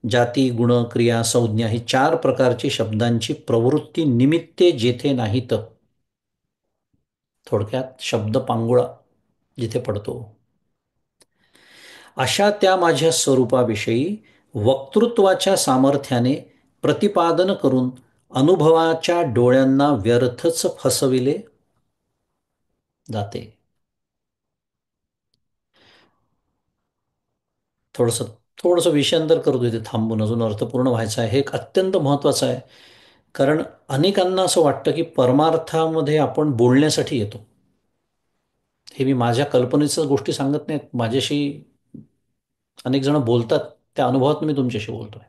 जाती, गुण, क्रिया, संज्ञा ही चार प्रकारची शब्दांची प्रवृत्ती निमित्ते जेथे नाहीत, थोडक्यात शब्द पांगुळा जिथे पडतो, अशा त्या माझ्या स्वरूपाविषयी वक्तृत्वाच्या सामर्थ्याने प्रतिपादन करून अनुभवाच्या डोळ्यांना व्यर्थच फसविले जाते. थोडंसं थोडंसं विषयांतर करतो इथे थांबून, अजून अर्थपूर्ण व्हायचं आहे. हे एक अत्यंत महत्त्वाचं आहे. कारण अनेकांना असं वाटतं की परमार्थामध्ये आपण बोलण्यासाठी येतो. हे मी माझ्या कल्पनेच्या गोष्टी सांगत नाहीत, माझ्याशी अनेक जण बोलतात, त्या अनुभवात मी तुमच्याशी बोलतोय.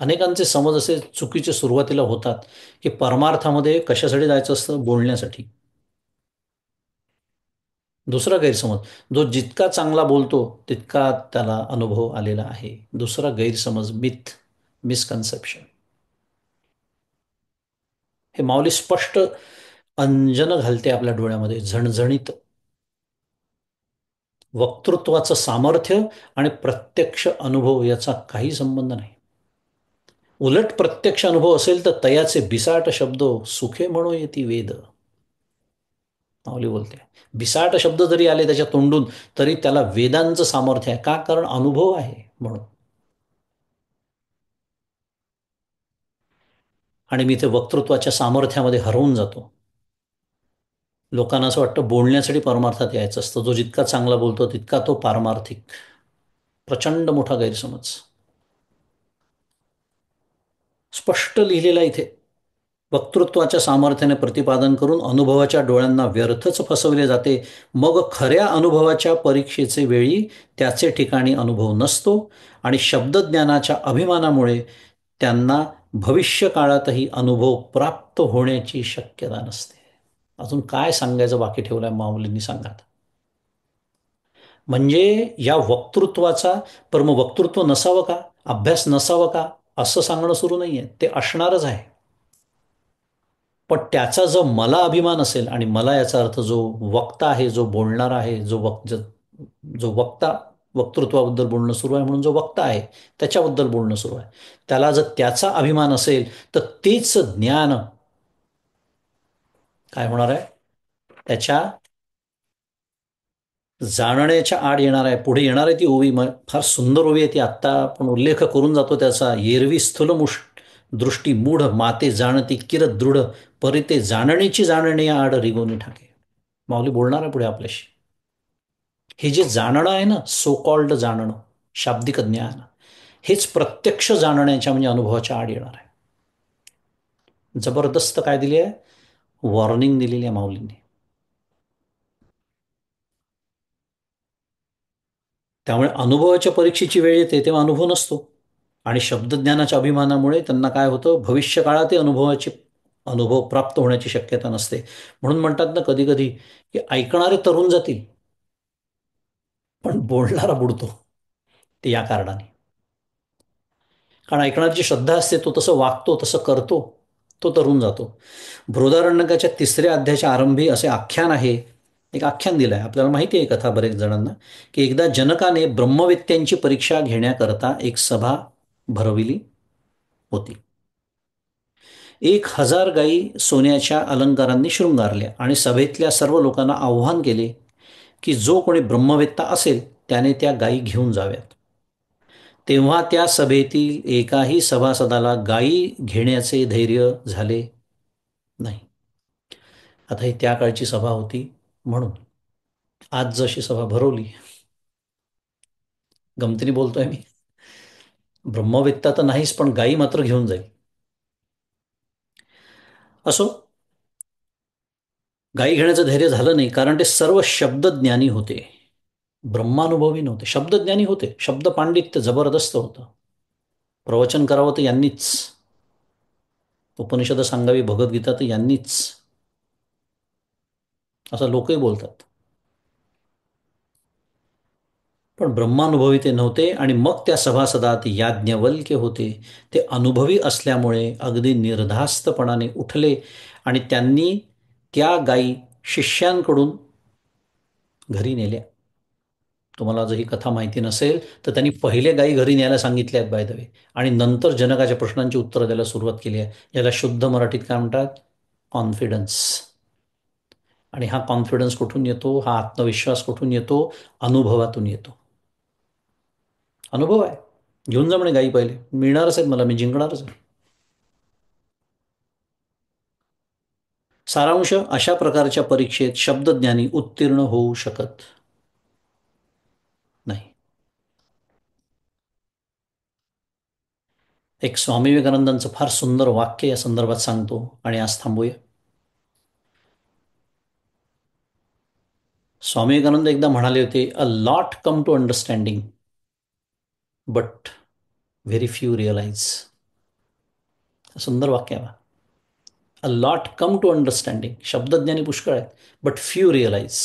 अनेकांचे समज असे चुकीचे सुरुवातीला होतात की परमार्थामध्ये कशासाठी जायचं असतं? बोलण्यासाठी. दुसरा गैरसमज, जो जितका चांगला बोलतो तितका त्याला अनुभव आलेला आहे. दुसरा गैरसमज, मिथ, मिसकन्सेप्शन. हे माऊली स्पष्ट अंजन घालते आपल्या डोळ्यामध्ये, झणझणीत. वक्तृत्वाचं सामर्थ्य आणि प्रत्यक्ष अनुभव याचा काही संबंध नाही. उलट प्रत्यक्ष अनुभव असेल तर तयाचे बिसाट शब्द सुखे म्हणो येती वेद, माऊली बोलते. बिसाट शब्द जरी आले त्याच्या तोंडून, तरी त्याला वेदांचं सामर्थ्य आहे. का? कारण अनुभव आहे म्हणून. आणि मी ते वक्तृत्वाच्या सामर्थ्यामध्ये हरवून जातो. लोकांना असं वाटतं बोलण्यासाठी परमार्थात यायचं असतं, जो जितका चांगला बोलतो तितका तो पारमार्थिक. प्रचंड मोठा गैरसमज स्पष्ट लिहिलेला इथे. वक्तृत्वाच्या सामर्थ्याने प्रतिपादन करून अनुभवाच्या डोळ्यांना व्यर्थच फसवले जाते. मग खऱ्या अनुभवाच्या परीक्षेचे वेळी त्याचे ठिकाणी अनुभव नसतो आणि शब्दज्ञानाच्या अभिमानामुळे त्यांना भविष्य काळातही अनुभव प्राप्त होण्याची शक्यता नसते. अजून काय सांगायचं बाकी ठेवलंय माऊलींनी सांगा आता. म्हणजे या वक्तृत्वाचा परम वक्तृत्व नसावं का, अभ्यास नसावं का, असं सांगणं सुरू नाहीये. ते असणारच आहे. पण त्याचा जो मला अभिमान असेल आणि मला याचा अर्थ जो वक्ता आहे, जो बोलणार आहे, जो वक्ता वक्तृत्वाबद्दल बोलणं सुरू आहे म्हणून जो वक्ता आहे त्याच्याबद्दल बोलणं सुरू आहे, त्याला जर त्याचा अभिमान असेल तर तेच ज्ञान काय होणार आहे, त्याच्या जाणण्याच्या आड येणार आहे. पुढे येणार आहे ती ओवी, फार सुंदर ओवी आहे ती. आत्ता आपण उल्लेख करून जातो त्याचा. एरवी स्थूलमुष्ट दृष्टी मूढ माते जाणती किर दृढ परिते जाणण्याची जाणणे आड रिगोनी ठाके. माऊली बोलणार आहे पुढे आपल्याशी. हे जे जाणणं आहे ना, सो कॉल्ड जाणणं, शाब्दिक ज्ञान, हेच प्रत्यक्ष जाणण्याच्या म्हणजे अनुभवाच्या आड येणार आहे. जबरदस्त काय दिली आहे, वॉर्निंग दिलेली आहे माऊलींनी. त्यामुळे अनुभवाच्या परीक्षेची वेळ येते तेव्हा अनुभव नसतो आणि शब्दज्ञानाच्या अभिमानामुळे त्यांना काय होतं, भविष्यकाळातही अनुभव प्राप्त होण्याची शक्यता नसते. म्हणून म्हणतात ना कधी कधी की ऐकणारे तरुण जातील पण बोलणारा बुडतो. ते या कारणाने, कारण ऐकणारी जी श्रद्धा असते, तो तसं वागतो, तसं करतो, तो तरुण जातो. बृहदारण्यकाच्या 3ऱ्या अध्यायाच्या आरंभी असे आख्यान आहे. एक आख्यान दिलं आहे, आपल्याला माहिती आहे कथा बरेच जणांना, की एकदा जनकाने ब्रह्मवेत्त्यांची परीक्षा घेण्याकरता एक सभा भरविली होती. 1,000 गायी सोन्याच्या अलंकारांनी शृंगारल्या आणि सभेतल्या सर्व लोकांना आव्हान केले की जो कोणी ब्रह्मवेत्ता असेल त्याने त्या गायी घेऊन जाव्यात. तेव्हा त्या सभेतील एकाही सभासदाला गायी घेण्याचे धैर्य झाले नाही. आता ही त्या काळची सभा होती म्हणून. आज जशी सभा भरवली, गमतीने बोलतोय मी, ब्रह्मवेत्ता तर नाहीच पण गायी मात्र घेऊन जाईल. असो, गायी घेण्याचं धैर्य झालं नाही कारण ते सर्व शब्दज्ञानी होते, ब्रह्मानुभवी नव्हते. शब्दज्ञानी होते, शब्द पांडित्य जबरदस्त होतं. प्रवचन करावं तर यांनीच, उपनिषद सांगावी, भगवद्गीता तर यांनीच, असं लोकही बोलतात. पण ब्रह्मानुभवी ते नव्हते. आणि मग त्या सभासदात याज्ञवल्क्य होते. ते अनुभवी असल्यामुळे अगदी निर्धास्तपणाने उठले आणि त्यांनी त्या गायी शिष्यांकडून घरी नेल्या. तुम्हाला जर ही कथा माहिती नसेल तर त्यांनी पहिले गायी घरी न्यायला सांगितल्या आहेत बाय द वे, आणि नंतर जनकाच्या प्रश्नांची उत्तरं द्यायला सुरुवात केली आहे. याला शुद्ध मराठीत काय म्हणतात, कॉन्फिडन्स. आणि हा कॉन्फिडन्स कुठून येतो, हा आत्मविश्वास कुठून येतो, अनुभवातून येतो. अनुभव आहे. घेऊन जा म्हणे गायी, पहिले मिळणारच आहेत मला, मी जिंकणारच आहे. सारांश, अशा प्रकारच्या परीक्षेत शब्दज्ञानी उत्तीर्ण होऊ शकत नाही. एक स्वामी विवेकानंदांचं फार सुंदर वाक्य या संदर्भात सांगतो आणि आज थांबूया. स्वामी विवेकानंद एकदा म्हणाले होते, a lot come to understanding but very few realise. सुंदर वाक्य आहे. A lot come to understanding, शब्दज्ञानी पुष्कळ आहेत, बट फ्यू रिअलाइज.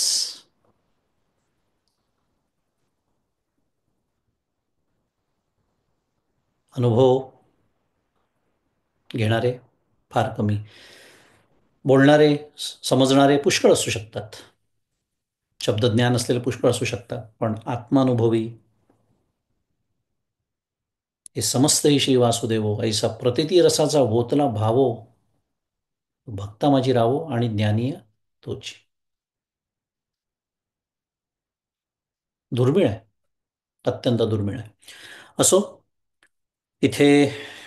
अनुभव घेणारे फार कमी, बोलणारे समजणारे पुष्कळ असू शकतात, शब्दज्ञान असलेले पुष्कळ असू शकतात, पण आत्मानुभवी हे समस्त ही श्री वासुदेवो ऐसा प्रतिती रसाचा ओतला भावो भक्ता माझी रावो आणि ज्ञानीय तोची. दुर्मिळ आहे, अत्यंत दुर्मिळ आहे. असो, इथे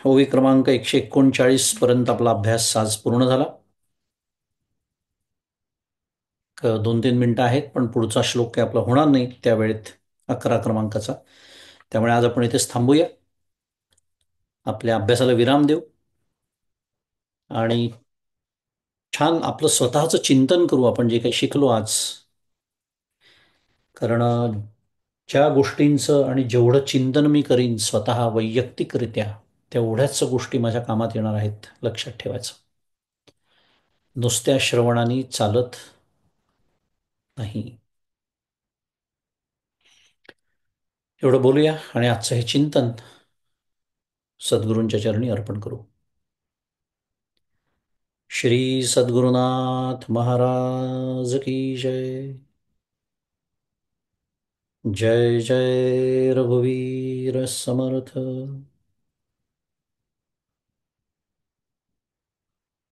ओवी क्रमांक 139 पर्यंत आपला अभ्यास आज पूर्ण झाला. 2-3 मिनिटं आहेत, पण पुढचा श्लोक काही आपला होणार नाही त्या वेळेत, 11 क्रमांकाचा. त्यामुळे आज आपण इथेच थांबूया, आपल्या अभ्यासाला विराम देऊ आणि छान आपलं स्वतःचं चिंतन करू आपण जे काही शिकलो आज. कारण ज्या गोष्टींचं आणि जेवढं चिंतन मी करीन स्वतः वैयक्तिकरित्या, तेवढ्याच गोष्टी माझ्या कामात येणार आहेत, लक्षात ठेवायचं. नुसत्या श्रवणाने चालत नाही. एवढं बोलूया आणि आजचं हे चिंतन सद्गुरूंच्या चरणी अर्पण करू. श्री सद्गुरुनाथ महाराज की जय. जय जय रघुवीर समर्थ.